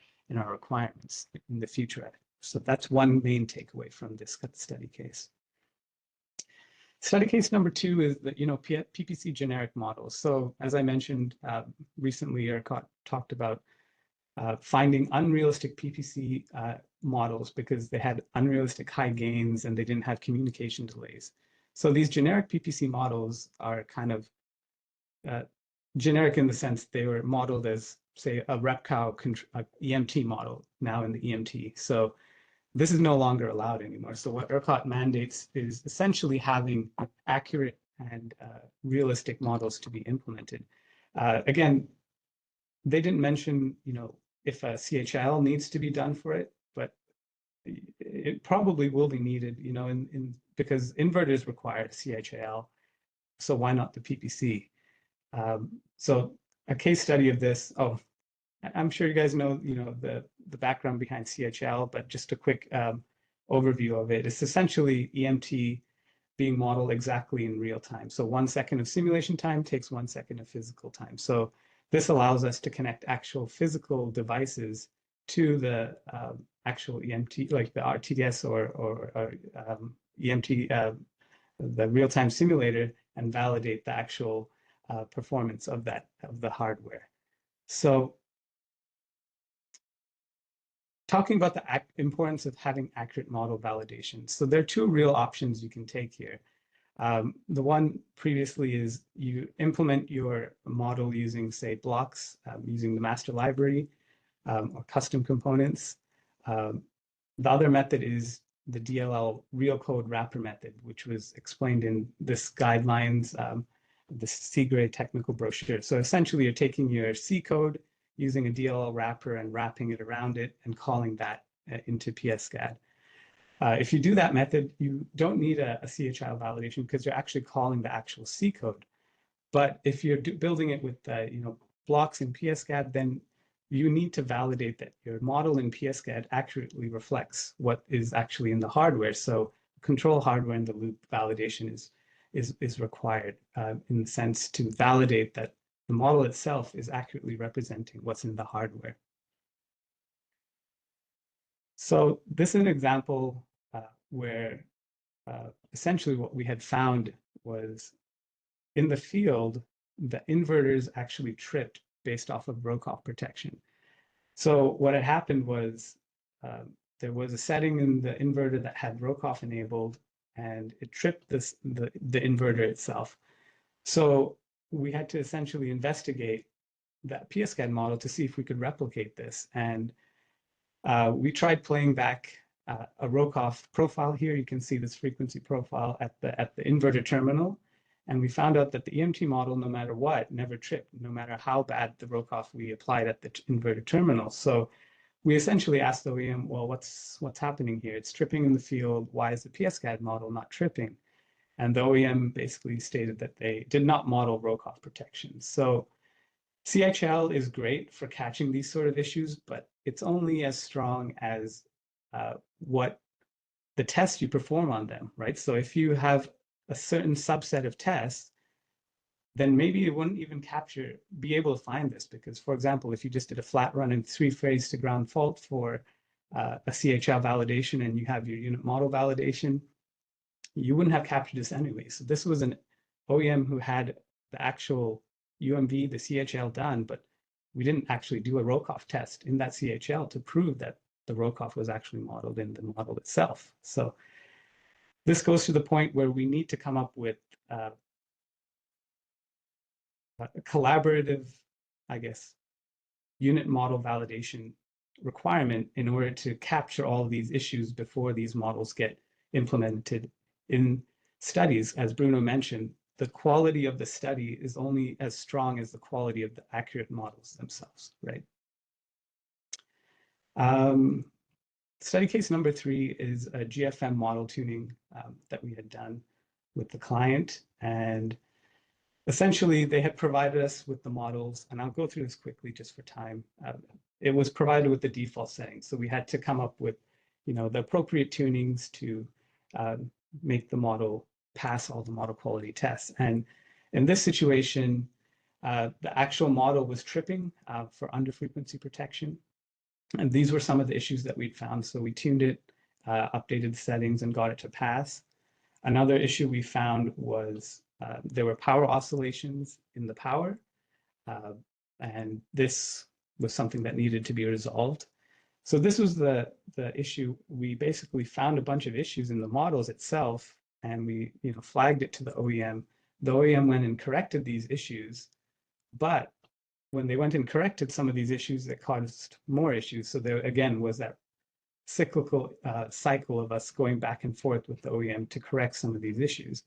S3: requirements in the future. So that's one main takeaway from this study case. Study case number 2 is the PPC generic models. So as I mentioned recently, ERCOT talked about finding unrealistic PPC models because they had unrealistic high gains and they didn't have communication delays. So these generic PPC models are kind of generic in the sense they were modeled as, say, a RepCow EMT model now in the EMT. So this is no longer allowed anymore. So what ERCOT mandates is essentially having accurate and realistic models to be implemented. Again, they didn't mention, if a CHIL needs to be done for it, but it probably will be needed, because inverters require CHIL. So why not the PPC? So a case study of this, I'm sure you guys know, the background behind CHL, but just a quick overview of it. It's essentially EMT being modeled exactly in real time. So 1 second of simulation time takes 1 second of physical time. So this allows us to connect actual physical devices to the actual EMT, like the RTDS or EMT, the real-time simulator, and validate the actual performance of the hardware. So talking about the importance of having accurate model validation. So there are 2 real options you can take here. The one previously is you implement your model using, say, blocks, using the master library or custom components. The other method is the DLL real code wrapper method, which was explained in this guidelines, the C-grade technical brochure. So essentially, you're taking your C code, using a DLL wrapper and wrapping it around it and calling that into PSCAD. If you do that method, you don't need a CHIL validation because you're actually calling the actual C code. But if you're building it with blocks in PSCAD, then you need to validate that your model in PSCAD accurately reflects what is actually in the hardware. So control hardware in the loop validation is required in the sense to validate that the model itself is accurately representing what's in the hardware. So this is an example where essentially what we had found was in the field, the inverters actually tripped based off of Brokaw protection. So what had happened was there was a setting in the inverter that had Brokaw enabled, and it tripped the inverter itself. So we had to essentially investigate that PSCAD model to see if we could replicate this. And we tried playing back a Rokoff profile here. You can see this frequency profile at the inverter terminal. And we found out that the EMT model, no matter what, never tripped, no matter how bad the Rokoff we applied at the inverter terminal. So we essentially asked the OEM, well, what's happening here? It's tripping in the field. Why is the PSCAD model not tripping? And the OEM basically stated that they did not model Rokoff protection. So CHL is great for catching these sort of issues, but it's only as strong as what the tests you perform on them, right? So if you have a certain subset of tests, then maybe it wouldn't even be able to find this because, for example, if you just did a flat run in 3-phase to ground fault for a CHL validation and you have your unit model validation, you wouldn't have captured this anyway. So this was OEM who had the actual UMV, the CHL done, but we didn't actually do a Rokoff test in that CHL to prove that the Rokoff was actually modeled in the model itself. So this goes to the point where we need to come up with a collaborative, I guess, unit model validation requirement in order to capture all of these issues before these models get implemented in studies. As Bruno mentioned, the quality of the study is only as strong as the quality of the accurate models themselves, right? Study case number 3 is a GFM model tuning that we had done with the client. And essentially, they had provided us with the models, and I'll go through this quickly just for time. It was provided with the default settings. So we had to come up with, the appropriate tunings to make the model pass all the model quality tests. And in this situation, the actual model was tripping for under frequency protection. And these were some of the issues that we'd found. So we tuned it, updated the settings, and got it to pass. Another issue we found was there were power oscillations in the power. And this was something that needed to be resolved. So this was the issue. We basically found a bunch of issues in the models itself, and we flagged it to the OEM. The OEM went and corrected these issues, but when they went and corrected some of these issues, it caused more issues. So there again was that cyclical cycle of us going back and forth with the OEM to correct some of these issues.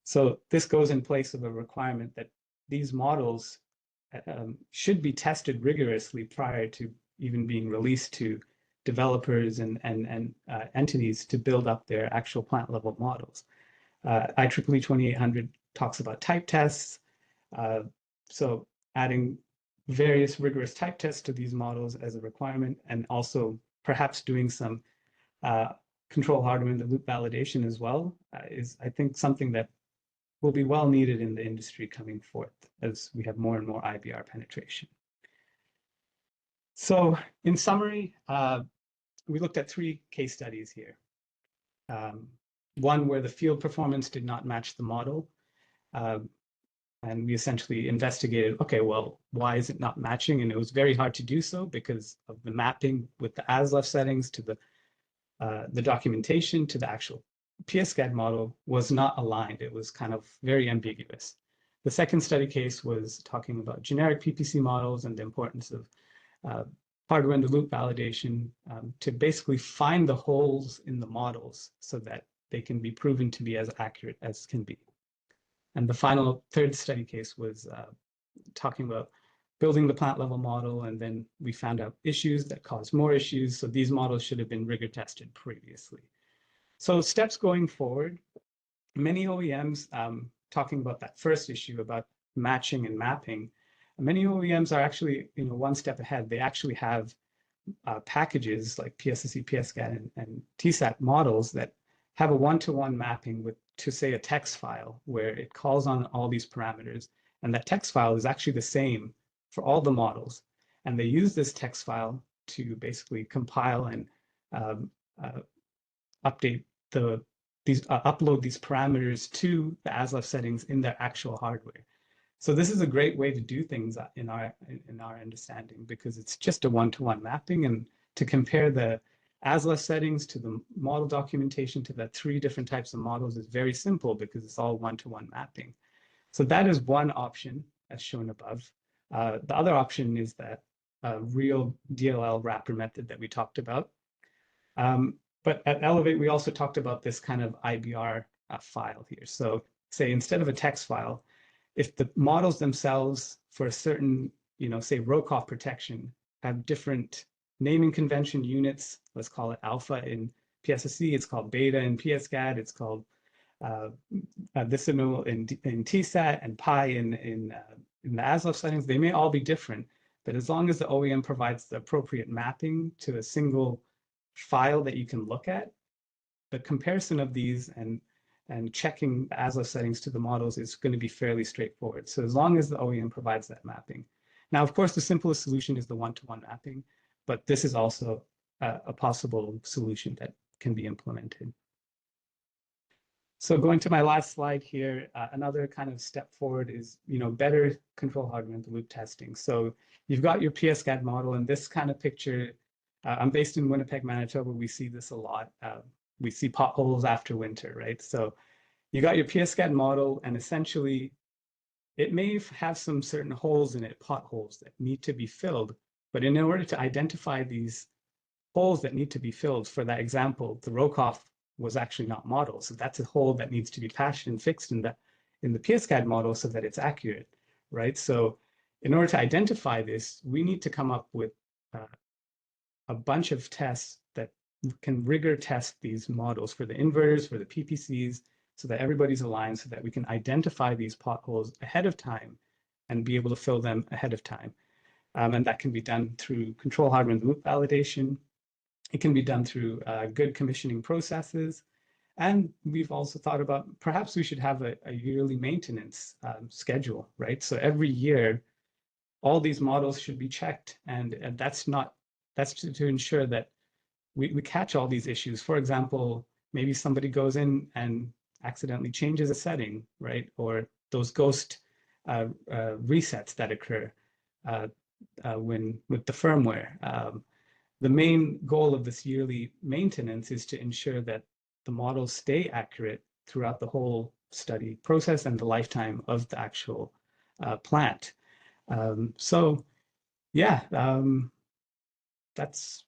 S3: So this goes in place of a requirement that these models should be tested rigorously prior to even being released to developers and entities to build up their actual plant level models. IEEE 2800 talks about type tests. So adding various rigorous type tests to these models as a requirement, and also perhaps doing some control hardware in the loop validation as well is, I think, something that will be well needed in the industry coming forth as we have more and more IBR penetration. So in summary, we looked at 3 case studies here. One where the field performance did not match the model. And we essentially investigated, okay, well, why is it not matching? And it was very hard to do so because of the mapping with the ASLEF settings to the documentation to the actual PSCAD model was not aligned. It was kind of very ambiguous. The second study case was talking about generic PPC models and the importance of hardware in the loop validation to basically find the holes in the models so that they can be proven to be as accurate as can be. And the final third study case was talking about building the plant level model, and then we found out issues that caused more issues. So these models should have been rigor tested previously. So steps going forward, many OEMs, talking about that first issue about matching and mapping, many OEMs are actually one step ahead. They actually have packages like PSSE, PSCAD, and TSAT models that have a one-to-one mapping to say a text file where it calls on all these parameters. And that text file is actually the same for all the models. And they use this text file to basically compile and update upload these parameters to the ASLEF settings in their actual hardware. So this is a great way to do things in our understanding, because it's just a one-to-one mapping, and to compare the ASLEF settings to the model documentation to the 3 different types of models is very simple because it's all one-to-one mapping. So that is one option as shown above. The other option is that real DLL wrapper method that we talked about. But at Elevate, we also talked about this kind of IBR file here. So say instead of a text file, if the models themselves for a certain, say Rokoff protection have different naming convention units, let's call it alpha in PSSE, it's called beta in PSCAD, it's called decimal in TSAT, and pi in the ASLEF settings. They may all be different, but as long as the OEM provides the appropriate mapping to a single file that you can look at, the comparison of these and checking the ASLEF settings to the models is going to be fairly straightforward. So as long as the OEM provides that mapping. Now, of course, the simplest solution is the one-to-one mapping, but this is also a possible solution that can be implemented. So going to my last slide here, another kind of step forward is, better control hardware in the loop testing. So you've got your PSCAD model, and this kind of picture, I'm based in Winnipeg, Manitoba. We see this a lot. We see potholes after winter, right? So you got your PSCAD model, and essentially it may have some certain holes in it, potholes that need to be filled. But in order to identify these holes that need to be filled, for that example, the Rokoff was actually not modeled. So that's a hole that needs to be patched and fixed in the PSCAD model so that it's accurate, right? So in order to identify this, we need to come up with a bunch of tests that can rigor test these models for the inverters, for the PPCs, so that everybody's aligned, so that we can identify these potholes ahead of time and be able to fill them ahead of time. And that can be done through control hardware in the loop validation. It can be done through good commissioning processes. And we've also thought about perhaps we should have a yearly maintenance schedule, right? So every year, all these models should be checked. And that's to ensure that we catch all these issues. For example, maybe somebody goes in and accidentally changes a setting, right? Or those ghost resets that occur with the firmware. The main goal of this yearly maintenance is to ensure that the models stay accurate throughout the whole study process and the lifetime of the actual plant. So yeah, that's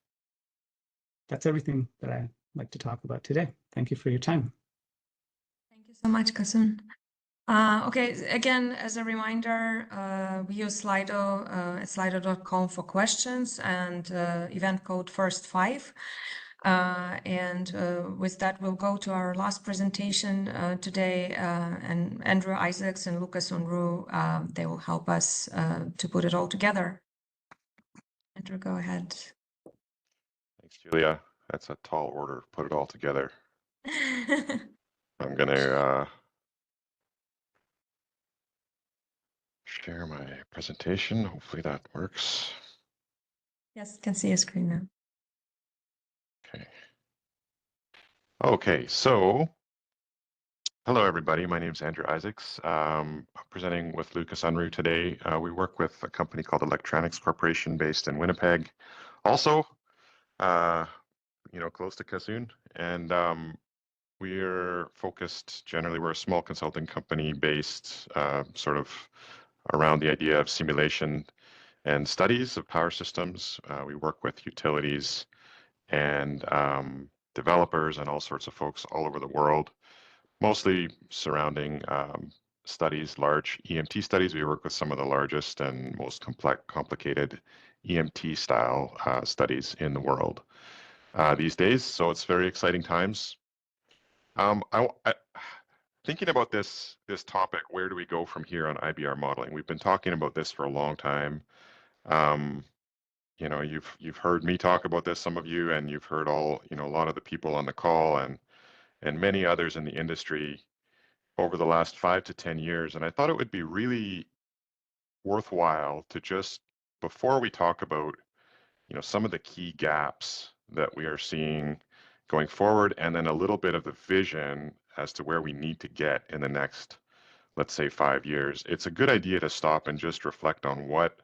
S3: everything that I'd like to talk about today. Thank you for your time.
S1: Thank you so much, Kasun. Okay, again, as a reminder, we use Slido at slido.com for questions and event code first5. And with that, we'll go to our last presentation today. And Andrew Isaacs and Lukas Unruh, they will help us to put it all together. Andrew, go ahead.
S4: Thanks, Julia. That's a tall order. Put it all together. I'm going to share my presentation. Hopefully that works.
S1: Yes, can see your screen now.
S4: Okay. Okay, so hello, everybody. My name is Andrew Isaacs. I'm presenting with Lukas Unruh today. We work with a company called Electranix Corporation based in Winnipeg. Also, close to Kasun. And we're focused, generally, we're a small consulting company based sort of around the idea of simulation and studies of power systems. We work with utilities and developers and all sorts of folks all over the world, mostly surrounding studies, large EMT studies. We work with some of the largest and most complicated EMT style studies in the world these days. So it's very exciting times. Thinking about this topic, where do we go from here on IBR modeling? We've been talking about this for a long time. You've heard me talk about this, some of you, and you've heard a lot of the people on the call and many others in the industry over the last 5 to 10 years. And I thought it would be really worthwhile to just, before we talk about, some of the key gaps that we are seeing going forward, and then a little bit of the vision as to where we need to get in the next, let's say, 5 years. It's a good idea to stop and just reflect on what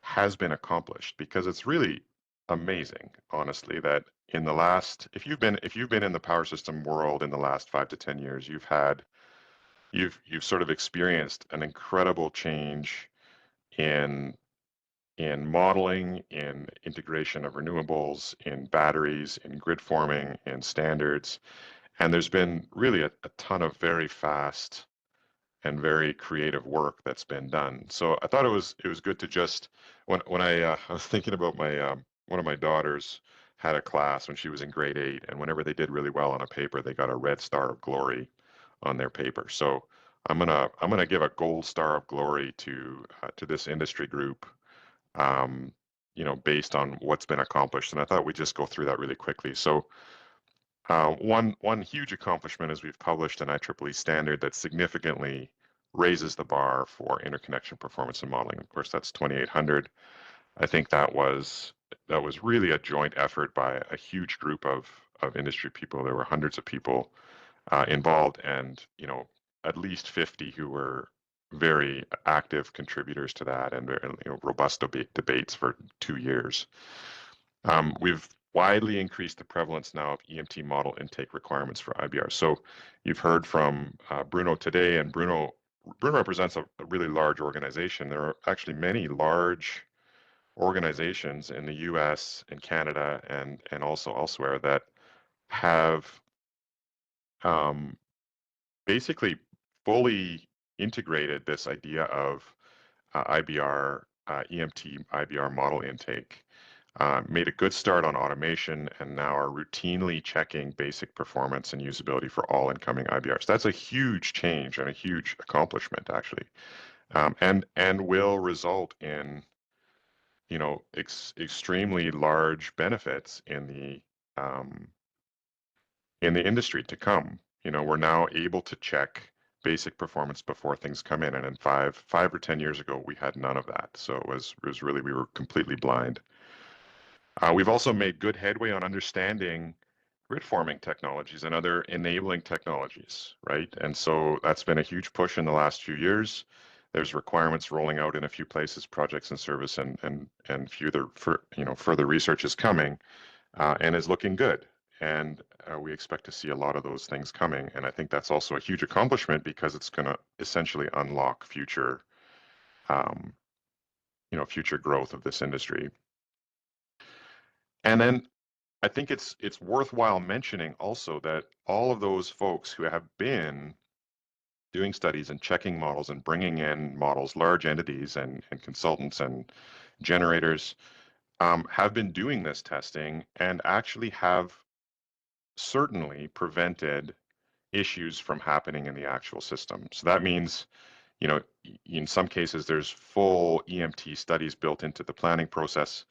S4: has been accomplished, because it's really amazing, honestly, that in the last, if you've been in the power system world in the last 5 to 10 years, you've sort of experienced an incredible change in modeling, in integration of renewables, in batteries, in grid forming, in standards. And there's been really a ton of very fast and very creative work that's been done. So I thought it was good to just, when I was thinking about my one of my daughters had a class when she was in grade 8, and whenever they did really well on a paper, they got a red star of glory on their paper. So I'm gonna give a gold star of glory to this industry group, based on what's been accomplished. And I thought we'd just go through that really quickly. So one huge accomplishment is we've published an IEEE standard that significantly raises the bar for interconnection performance and modeling. Of course, that's 2800. I think that was really a joint effort by a huge group of industry people. There were hundreds of people involved, and at least 50 who were very active contributors to that, and robust debates for 2 years. We've widely increased the prevalence now of EMT model intake requirements for IBR. So you've heard from Bruno today, and Bruno represents a really large organization. There are actually many large organizations in the US and Canada and also elsewhere that have basically fully integrated this idea of IBR, EMT IBR model intake, made a good start on automation, and now are routinely checking basic performance and usability for all incoming IBRs. That's a huge change and a huge accomplishment, actually, and will result in extremely large benefits in the industry to come. We're now able to check basic performance before things come in, and in five or 10 years ago, we had none of that. So it was really, we were completely blind. We've also made good headway on understanding grid forming technologies and other enabling technologies, right? And so that's been a huge push in the last few years. There's requirements rolling out in a few places, projects and service, and further research is coming, and is looking good. And we expect to see a lot of those things coming. And I think that's also a huge accomplishment, because it's going to essentially unlock future growth of this industry. And then I think it's worthwhile mentioning also that all of those folks who have been doing studies and checking models and bringing in models, large entities and consultants and generators, have been doing this testing and actually have certainly prevented issues from happening in the actual system. So that means, in some cases, there's full EMT studies built into the planning process.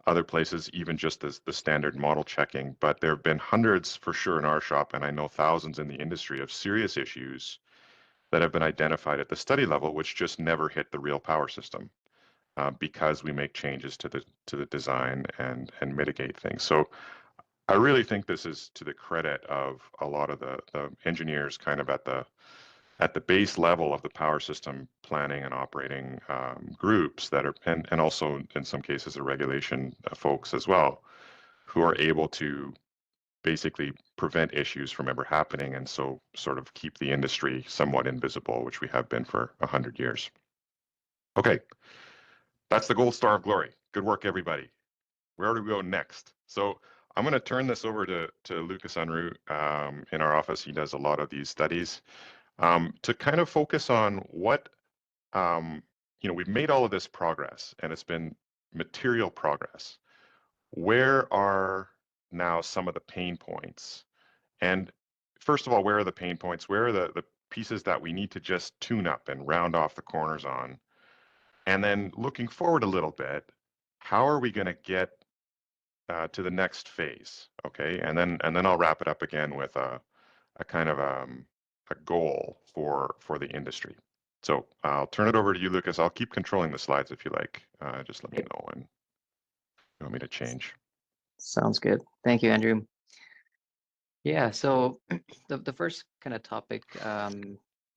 S4: Other places, even just the standard model checking. But there have been hundreds for sure in our shop, and I know thousands in the industry, of serious issues that have been identified at the study level, which just never hit the real power system, because we make changes to the design and mitigate things. So I really think this is to the credit of a lot of the engineers kind of at the base level of the power system planning and operating groups that are, and also in some cases the regulation folks as well, who are able to basically prevent issues from ever happening, and so sort of keep the industry somewhat invisible, which we have been for 100 years. Okay, that's the gold star of glory. Good work, everybody. Where do we go next? So I'm going to turn this over to Lukas Unruh in our office. He does a lot of these studies. To kind of focus on what, we've made all of this progress, and it's been material progress. Where are now some of the pain points? And first of all, where are the pain points? Where are the pieces that we need to just tune up and round off the corners on? And then looking forward a little bit, how are we going to get to the next phase? Okay, and then I'll wrap it up again with a kind of a goal for the industry. So I'll turn it over to you, Lukas. I'll keep controlling the slides if you like. Just let me know when you want me to change.
S5: Sounds good. Thank you, Andrew. Yeah, so the first kind of topic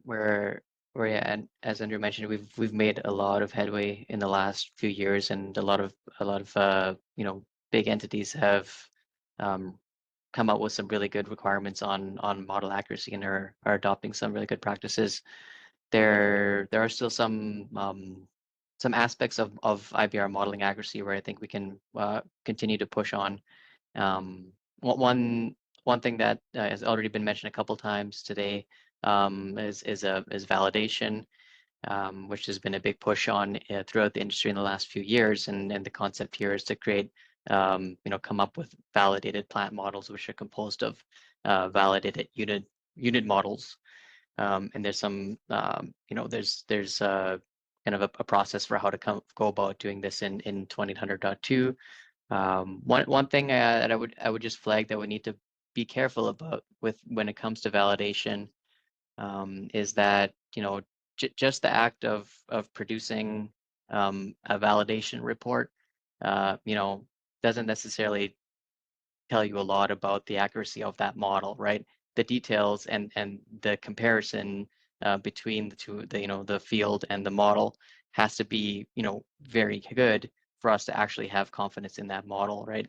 S5: where yeah, and as Andrew mentioned, we've made a lot of headway in the last few years, and a lot of big entities have come up with some really good requirements on model accuracy, and are adopting some really good practices. There are still some aspects of IBR modeling accuracy where I think we can continue to push on. One thing that has already been mentioned a couple times today is validation, which has been a big push on throughout the industry in the last few years. And the concept here is to create, come up with validated plant models, which are composed of validated unit models. And there's some, there's kind of a process for how to go about doing this in 2000.2. One thing that I would just flag that we need to be careful about when it comes to validation is that just the act of producing a validation report doesn't necessarily tell you a lot about the accuracy of that model, right? the details and the comparison between the two, the field and the model has to be, very good for us to actually have confidence in that model, right?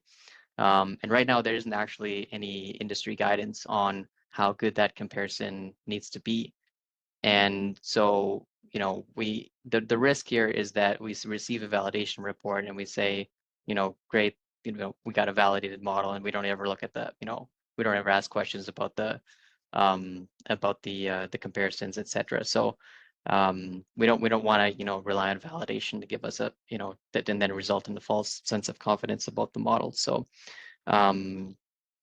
S5: And right now there isn't actually any industry guidance on how good that comparison needs to be. And so, the risk here is that we receive a validation report and we say, great, we got a validated model, and we don't ever look at we don't ever ask questions about the comparisons, etc. So we don't want to rely on validation to give us a that and then result in a false sense of confidence about the model. So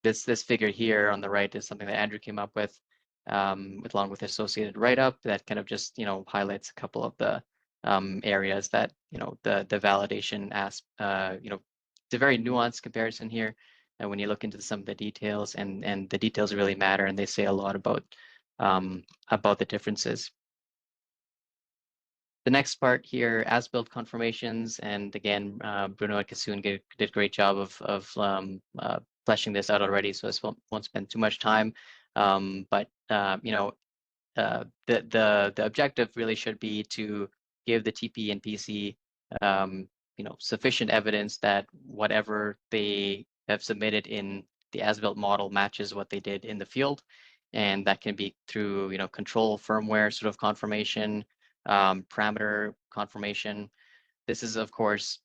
S5: this figure here on the right is something that Andrew came up with along with associated write-up that kind of just highlights a couple of the areas that the validation it's a very nuanced comparison here, and when you look into some of the details, and the details really matter, and they say a lot about the differences. The next part here, as-built confirmations, and again, Bruno and Kasun did a great job of fleshing this out already, so I won't spend too much time. But the objective really should be to give the TP and PC sufficient evidence that whatever they have submitted in the as-built model matches what they did in the field, and that can be through control firmware sort of confirmation, parameter confirmation. This is, of course,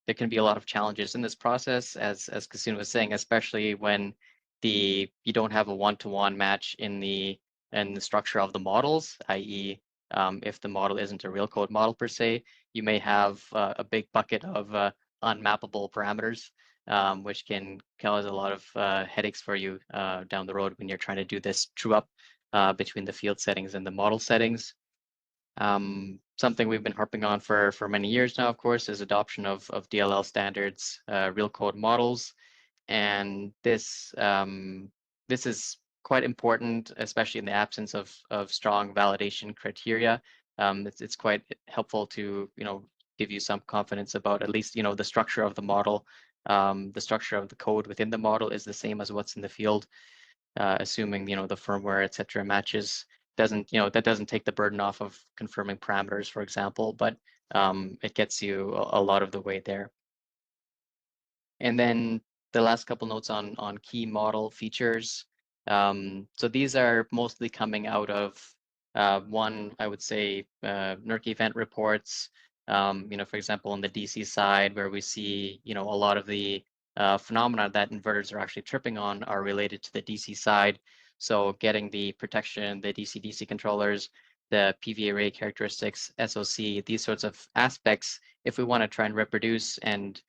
S5: there can be a lot of challenges in this process, as Kasun was saying, especially when you don't have a one-to-one match in the structure of the models, i.e., if the model isn't a real code model per se, you may have a big bucket of unmappable parameters, which can cause a lot of headaches for you down the road when you're trying to do this true up between the field settings and the model settings. Something we've been harping on for many years now, of course, is adoption of DLL standards, real code models, and this is quite important, especially in the absence of strong validation criteria. It's quite helpful to give you some confidence about at least the structure of the model, the structure of the code within the model is the same as what's in the field, assuming the firmware, etc., matches. That doesn't take the burden off of confirming parameters, for example, but it gets you a lot of the way there. And then the last couple notes on key model features. So these are mostly coming out of one, I would say, NERC event reports. For example, on the DC side, where we see a lot of the phenomena that inverters are actually tripping on are related to the DC side. So getting the protection, the DC-DC controllers, the PV array characteristics, SOC, these sorts of aspects, if we want to try and reproduce and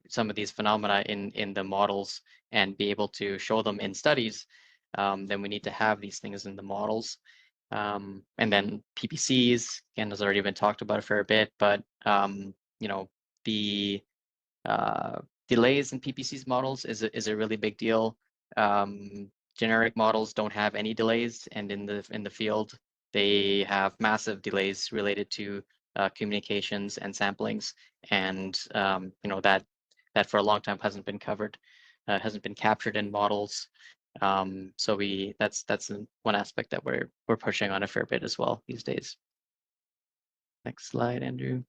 S5: some of these phenomena in the models and be able to show them in studies, then we need to have these things in the models. And then PPCs, again, has already been talked about a fair bit, but the delays in PPCs models is a really big deal. Generic models don't have any delays, and in the field, they have massive delays related to communications and samplings, and that for a long time hasn't been covered, hasn't been captured in models. So that's one aspect that we're pushing on a fair bit as well these days. Next slide, Andrew.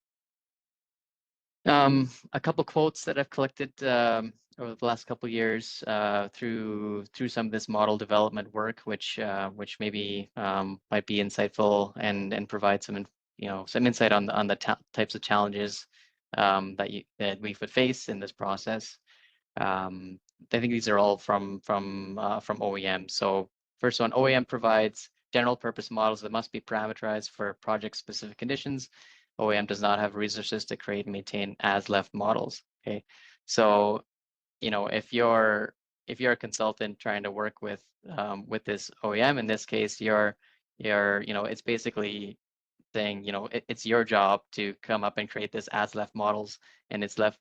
S5: A couple quotes that I've collected over the last couple of years through some of this model development work, which maybe might be insightful and provide some insight on the types of challenges that we would face in this process. I think these are all from OEM. So first one, OEM provides general purpose models that must be parameterized for project specific conditions. OEM does not have resources to create and maintain as left models. Okay, so if you're a consultant trying to work with this OEM, in this case, it's basically saying it's your job to come up and create this as left models, and it's left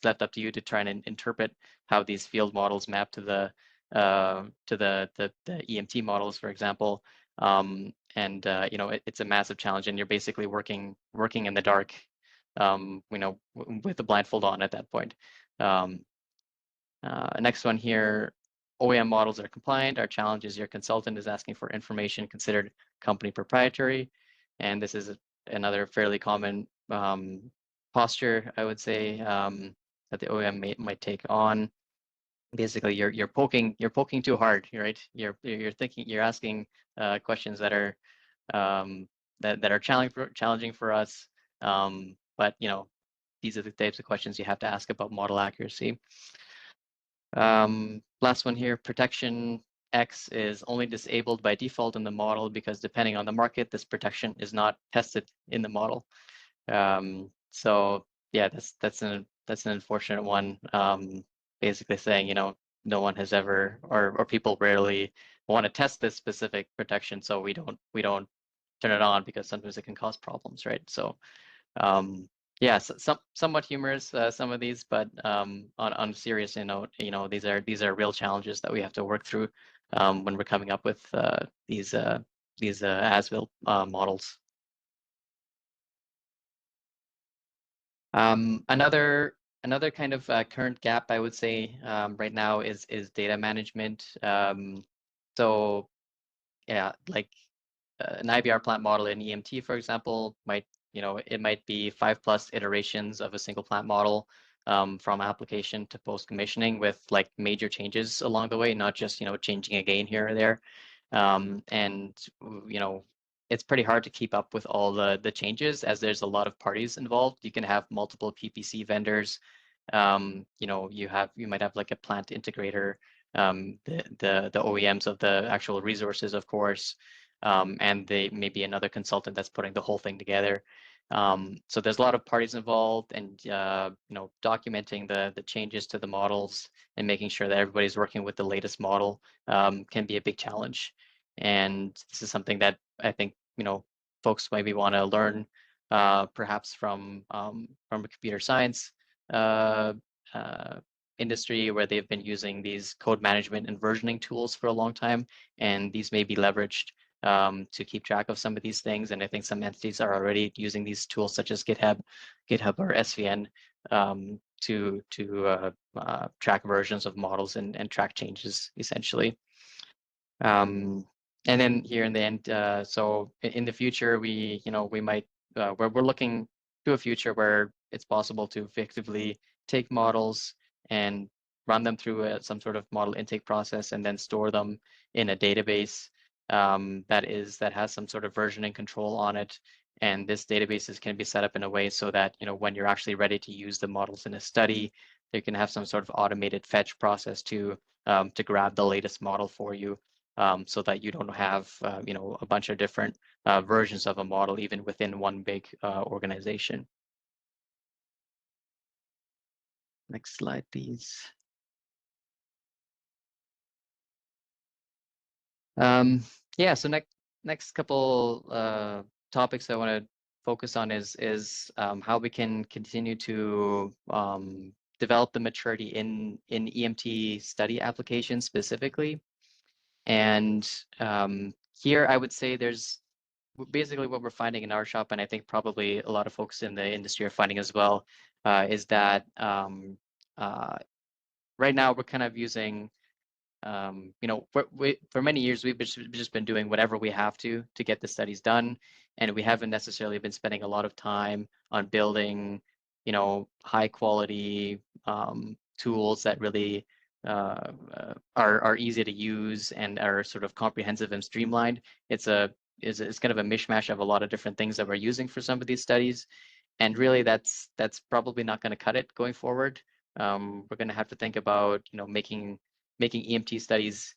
S5: up to you to try and interpret how these field models map to the EMT models, for example. It's a massive challenge, and you're basically working in the dark, with the blindfold on at that point. Next one here, OEM models are compliant. Our challenge is your consultant is asking for information considered company proprietary. And this is another fairly common posture, I would say, that the OEM might take on. Basically, you're poking too hard, right? You're asking questions that are that are challenging for us. But these are the types of questions you have to ask about model accuracy. Last one here, protection X is only disabled by default in the model because depending on the market, this protection is not tested in the model. So yeah, that's an unfortunate one. Basically saying, no one has ever, or people rarely want to test this specific protection, so we don't turn it on because sometimes it can cause problems, right? So yeah, so, somewhat humorous, some of these, but on a serious note, these are real challenges that we have to work through when we're coming up with these as-built models. Another kind of current gap, I would say, right now is data management. So yeah, like an IBR plant model in EMT, for example, it might be 5+ iterations of a single plant model from application to post commissioning with like major changes along the way, not just changing a gain here or there. And it's pretty hard to keep up with all the changes as there's a lot of parties involved. You can have multiple PPC vendors. You might have like a plant integrator, the OEMs of the actual resources, of course, and they maybe another consultant that's putting the whole thing together. So there's a lot of parties involved, and documenting the changes to the models and making sure that everybody's working with the latest model can be a big challenge. And this is something that I think folks maybe want to learn perhaps from a computer science industry where they've been using these code management and versioning tools for a long time, and these may be leveraged to keep track of some of these things. And I think some entities are already using these tools such as GitHub or SVN to track versions of models and track changes essentially. And then here in the end, so in the future, we might we're looking to a future where it's possible to effectively take models and run them through some sort of model intake process and then store them in a database that has some sort of versioning control on it. And this databases can be set up in a way so that when you're actually ready to use the models in a study, you can have some sort of automated fetch process to grab the latest model for you. So that you don't have a bunch of different versions of a model even within one big organization. Next slide, please. Yeah, so next couple topics I want to focus on is how we can continue to develop the maturity in EMT study applications specifically. And here I would say there's basically what we're finding in our shop, and I think probably a lot of folks in the industry are finding as well, is that right now we're kind of using, for many years we've just been doing whatever we have to get the studies done, and we haven't necessarily been spending a lot of time on building, high quality tools that really are easy to use and are sort of comprehensive and streamlined. It's kind of a mishmash of a lot of different things that we're using for some of these studies, and really that's probably not going to cut it going forward. We're going to have to think about making EMT studies,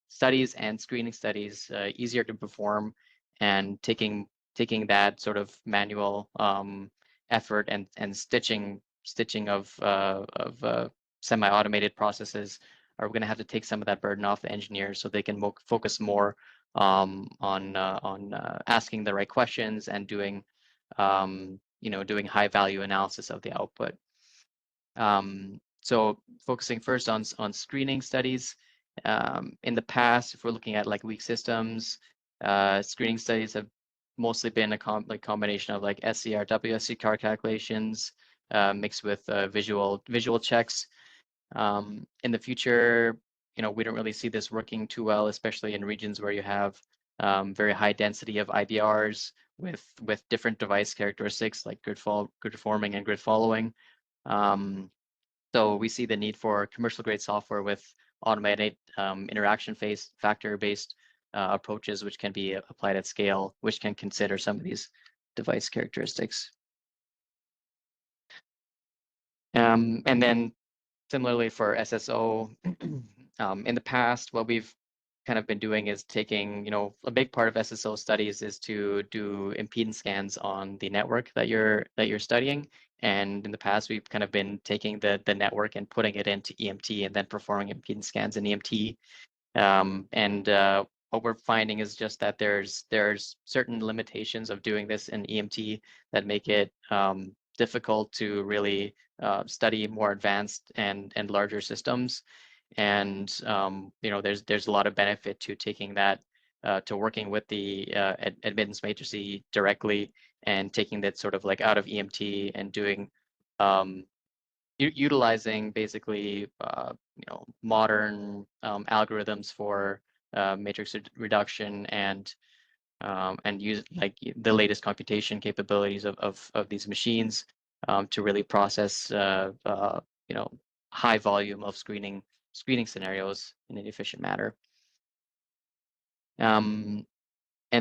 S5: studies and screening studies easier to perform, and taking that sort of manual effort and stitching of semi-automated processes, are going to have to take some of that burden off the engineers so they can focus more on asking the right questions and doing doing high value analysis of the output. So focusing first on screening studies. In the past, if we're looking at like weak systems, screening studies have mostly been a combination of like SCR, WSCR calculations mixed with visual checks. In the future, we don't really see this working too well, especially in regions where you have very high density of IBRs with different device characteristics like grid forming and grid following. So we see the need for commercial grade software with automated interaction factor-based approaches, which can be applied at scale, which can consider some of these device characteristics. And then similarly for SSO, in the past, what we've kind of been doing is taking, a big part of SSO studies is to do impedance scans on the network that you're studying. And in the past, we've kind of been taking the network and putting it into EMT and then performing impedance scans in EMT. What we're finding is just that there's certain limitations of doing this in EMT that make it difficult to really study more advanced and larger systems. And there's a lot of benefit to taking that to working with the admittance matrices directly and taking that sort of like out of EMT and doing utilizing basically modern algorithms for matrix reduction and use like the latest computation capabilities of these machines to really process high volume of screening scenarios in an efficient manner. And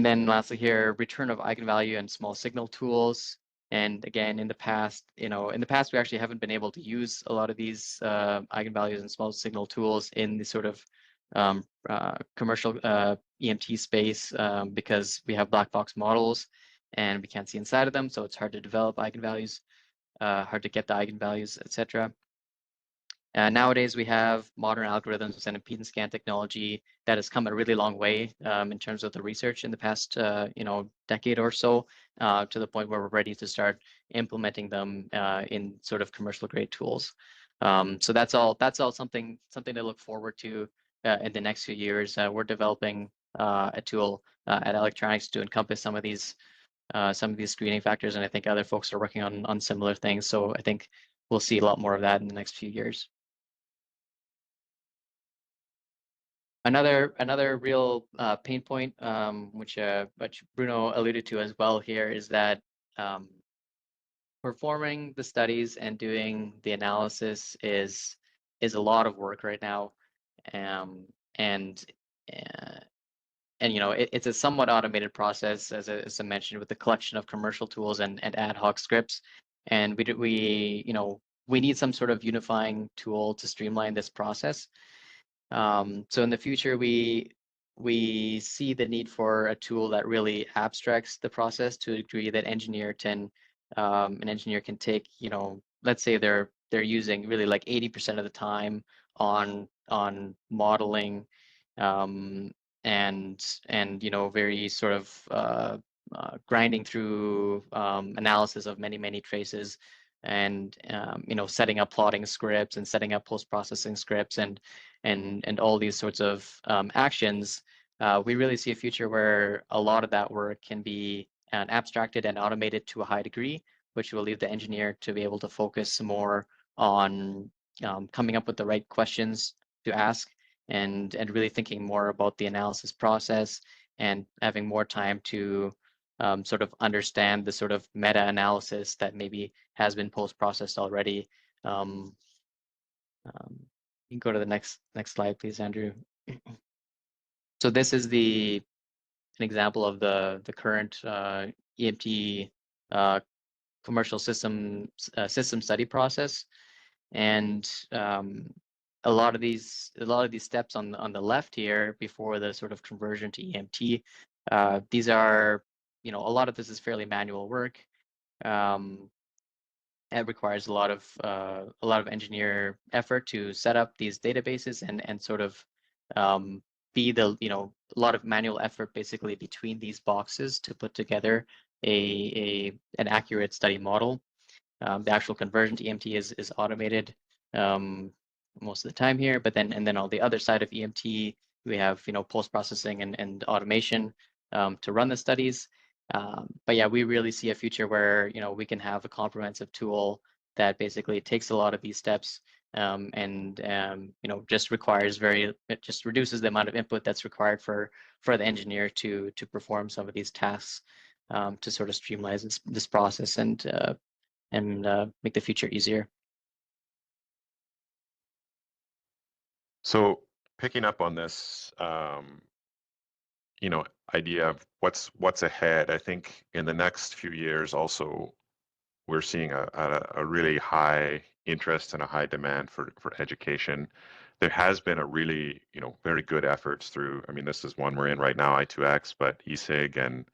S5: then lastly here, return of eigenvalue and small signal tools. And again, in the past, we actually haven't been able to use a lot of these eigenvalues and small signal tools in the sort of commercial EMT space because we have black box models and we can't see inside of them. So it's hard to develop eigenvalues, hard to get the eigenvalues, etc. Nowadays, we have modern algorithms and impedance scan technology that has come a really long way in terms of the research in the past, decade or so, to the point where we're ready to start implementing them in sort of commercial grade tools. So that's all something to look forward to in the next few years. We're developing a tool at Electranix to encompass some of these screening factors, and I think other folks are working on similar things. So I think we'll see a lot more of that in the next few years. Another real pain point, which Bruno alluded to as well here, is that performing the studies and doing the analysis is a lot of work right now, and it's a somewhat automated process, as I mentioned, with the collection of commercial tools and ad hoc scripts, and we need some sort of unifying tool to streamline this process. So in the future, we see the need for a tool that really abstracts the process to a degree that an engineer can take, let's say they're using really like 80% of the time on modeling and very sort of grinding through analysis of many traces and setting up plotting scripts and setting up post-processing scripts and all these sorts of actions. We really see a future where a lot of that work can be abstracted and automated to a high degree, which will leave the engineer to be able to focus more on coming up with the right questions to ask and really thinking more about the analysis process and having more time to sort of understand the sort of meta-analysis that maybe has been post-processed already. You can go to the next slide, please, Andrew. So this is an example of the current EMT commercial system study process, and a lot of these steps on the left here before the sort of conversion to EMT. These are, a lot of this is fairly manual work. It requires a lot of engineer effort to set up these databases and sort of be a lot of manual effort basically between these boxes to put together an accurate study model. The actual conversion to EMT is automated most of the time here, but then on the other side of EMT, we have post-processing and automation to run the studies. But yeah, we really see a future where we can have a comprehensive tool that basically takes a lot of these steps and just requires it just reduces the amount of input that's required for the engineer to perform some of these tasks, to sort of streamline this process and make the future easier.
S4: So picking up on this, idea of what's ahead, I think in the next few years also we're seeing a really high interest and a high demand for education. There has been a really, very good efforts through, I mean, this is one we're in right now, i2X, but ESIG and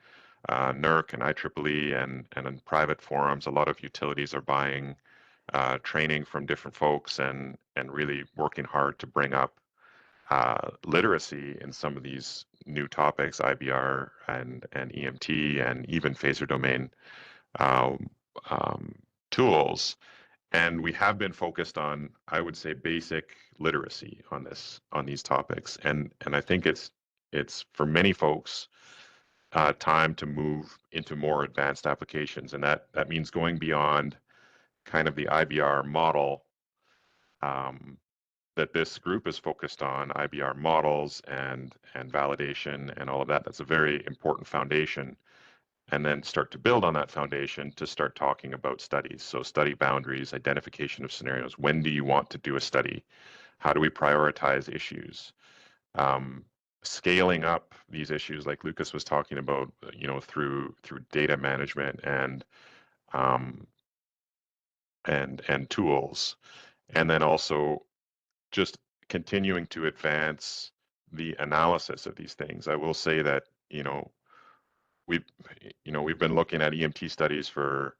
S4: NERC and IEEE and in private forums, a lot of utilities are buying training from different folks and really working hard to bring up literacy in some of these new topics, IBR and EMT and even phaser domain tools. And we have been focused on, I would say, basic literacy on these topics. And I think it's for many folks time to move into more advanced applications, and that means going beyond kind of the IBR model that this group is focused on, IBR models and validation and all of that. That's a very important foundation. And then start to build on that foundation to start talking about studies. So study boundaries, identification of scenarios. When do you want to do a study? How do we prioritize issues? Scaling up these issues like Lukas was talking about, through data management and tools. And then also just continuing to advance the analysis of these things. I will say that, we've been looking at EMT studies for,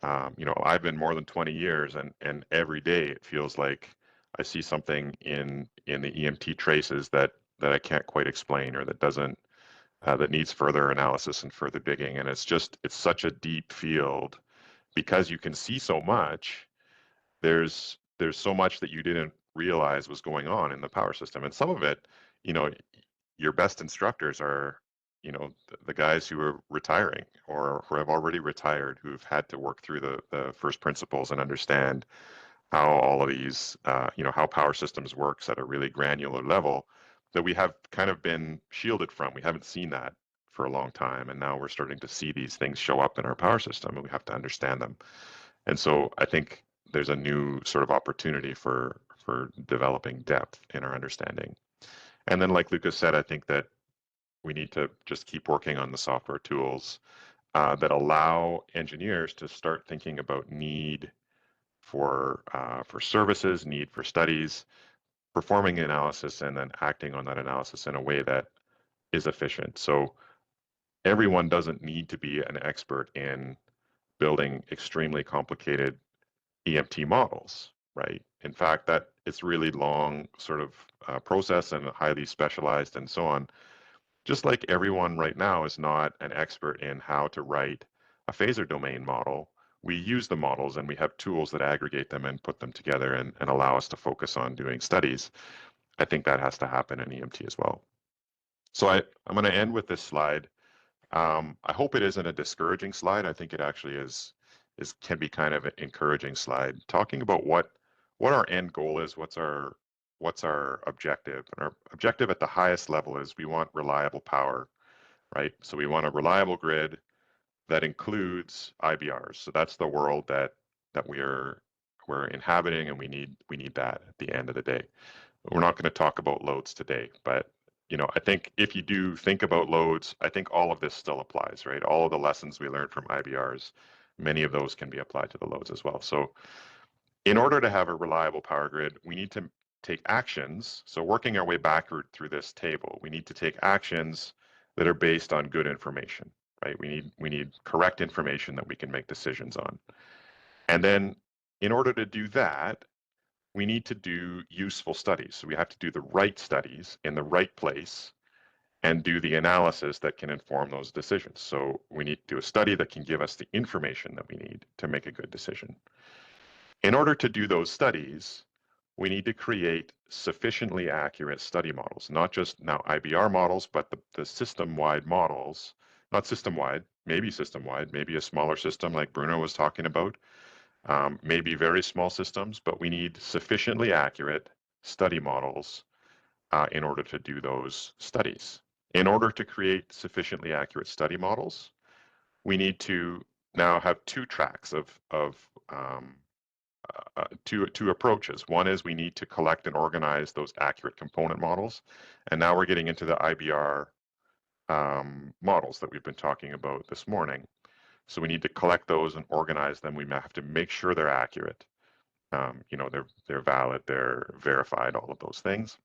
S4: I've been more than 20 years, and every day it feels like I see something in the EMT traces that I can't quite explain, or that doesn't that needs further analysis and further digging. And it's such a deep field because you can see so much. There's so much that you didn't realize was going on in the power system, and some of it, your best instructors are, the guys who are retiring or who have already retired, who've had to work through the first principles and understand how all of these, how power systems works at a really granular level that we have kind of been shielded from. We haven't seen that for a long time, and now we're starting to see these things show up in our power system, and we have to understand them. And so I think there's a new sort of opportunity for developing depth in our understanding. And then, like Lukas said, I think that we need to just keep working on the software tools that allow engineers to start thinking about need for services, need for studies, performing analysis, and then acting on that analysis in a way that is efficient. So everyone doesn't need to be an expert in building extremely complicated EMT models, right? In fact, that it's really long sort of process and highly specialized and so on. Just like everyone right now is not an expert in how to write a phaser domain model, we use the models and we have tools that aggregate them and put them together and allow us to focus on doing studies. I think that has to happen in EMT as well. So I'm going to end with this slide. I hope it isn't a discouraging slide. I think it actually can be kind of an encouraging slide, talking about what our end goal is, what's our objective. And our objective at the highest level is we want reliable power, right? So we want a reliable grid that includes IBRs. So that's the world that we're inhabiting, and we need that at the end of the day. We're not going to talk about loads today, but I think if you do think about loads, I think all of this still applies, right? All of the lessons we learned from IBRs, many of those can be applied to the loads as well. So in order to have a reliable power grid, we need to take actions. So working our way backward through this table, we need to take actions that are based on good information, right? We need correct information that we can make decisions on. And then in order to do that, we need to do useful studies. So we have to do the right studies in the right place and do the analysis that can inform those decisions. So we need to do a study that can give us the information that we need to make a good decision. In order to do those studies, we need to create sufficiently accurate study models, not just now IBR models, but the system-wide models, not system-wide, maybe a smaller system like Bruno was talking about, maybe very small systems, but we need sufficiently accurate study models in order to do those studies. In order to create sufficiently accurate study models, we need to now have two tracks of two approaches. One is we need to collect and organize those accurate component models, and now we're getting into the IBR models that we've been talking about this morning. So we need to collect those and organize them. We have to make sure they're accurate. You know, they're valid, they're verified, all of those things.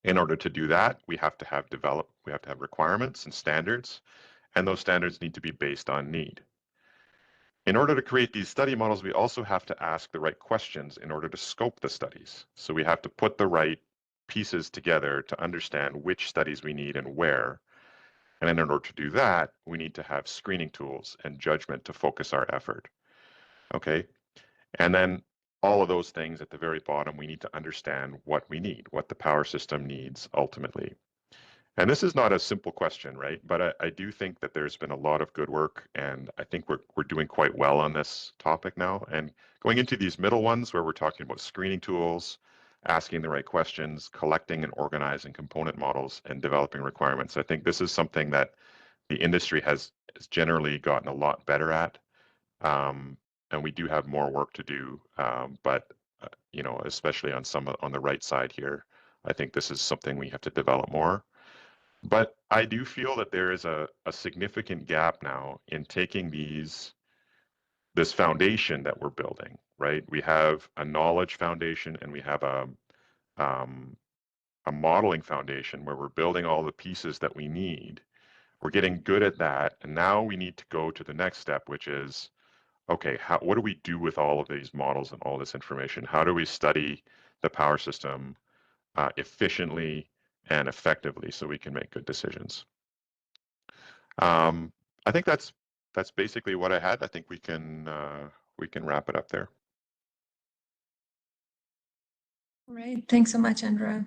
S4: In order to do that, we have to have requirements and standards, and those standards need to be based on need. In order to create these study models, we also have to ask the right questions in order to scope the studies. So we have to put the right pieces together to understand which studies we need and where. And in order to do that, we need to have screening tools and judgment to focus our effort. Okay. And then all of those things at the very bottom, we need to understand what we need, what the power system needs ultimately. And this is not a simple question, right? But I do think that there's been a lot of good work, and I think we're doing quite well on this topic now. And going into these middle ones where we're talking about screening tools, asking the right questions, collecting and organizing component models, and developing requirements, I think this is something that the industry has generally gotten a lot better at. And we do have more work to do, but you know, especially on the right side here, I think this is something we have to develop more. But I do feel that there is a significant gap now in taking this foundation that we're building, right? We have a knowledge foundation and we have a modeling foundation where we're building all the pieces that we need. We're getting good at that. And now we need to go to the next step, which is, okay, what do we do with all of these models and all this information? How do we study the power system efficiently and effectively so we can make good decisions? I think that's basically what I had. I think we can wrap it up there.
S1: All right, thanks so much, Andrea.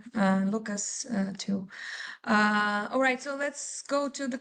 S1: Lukas, too. All right, so let's go to the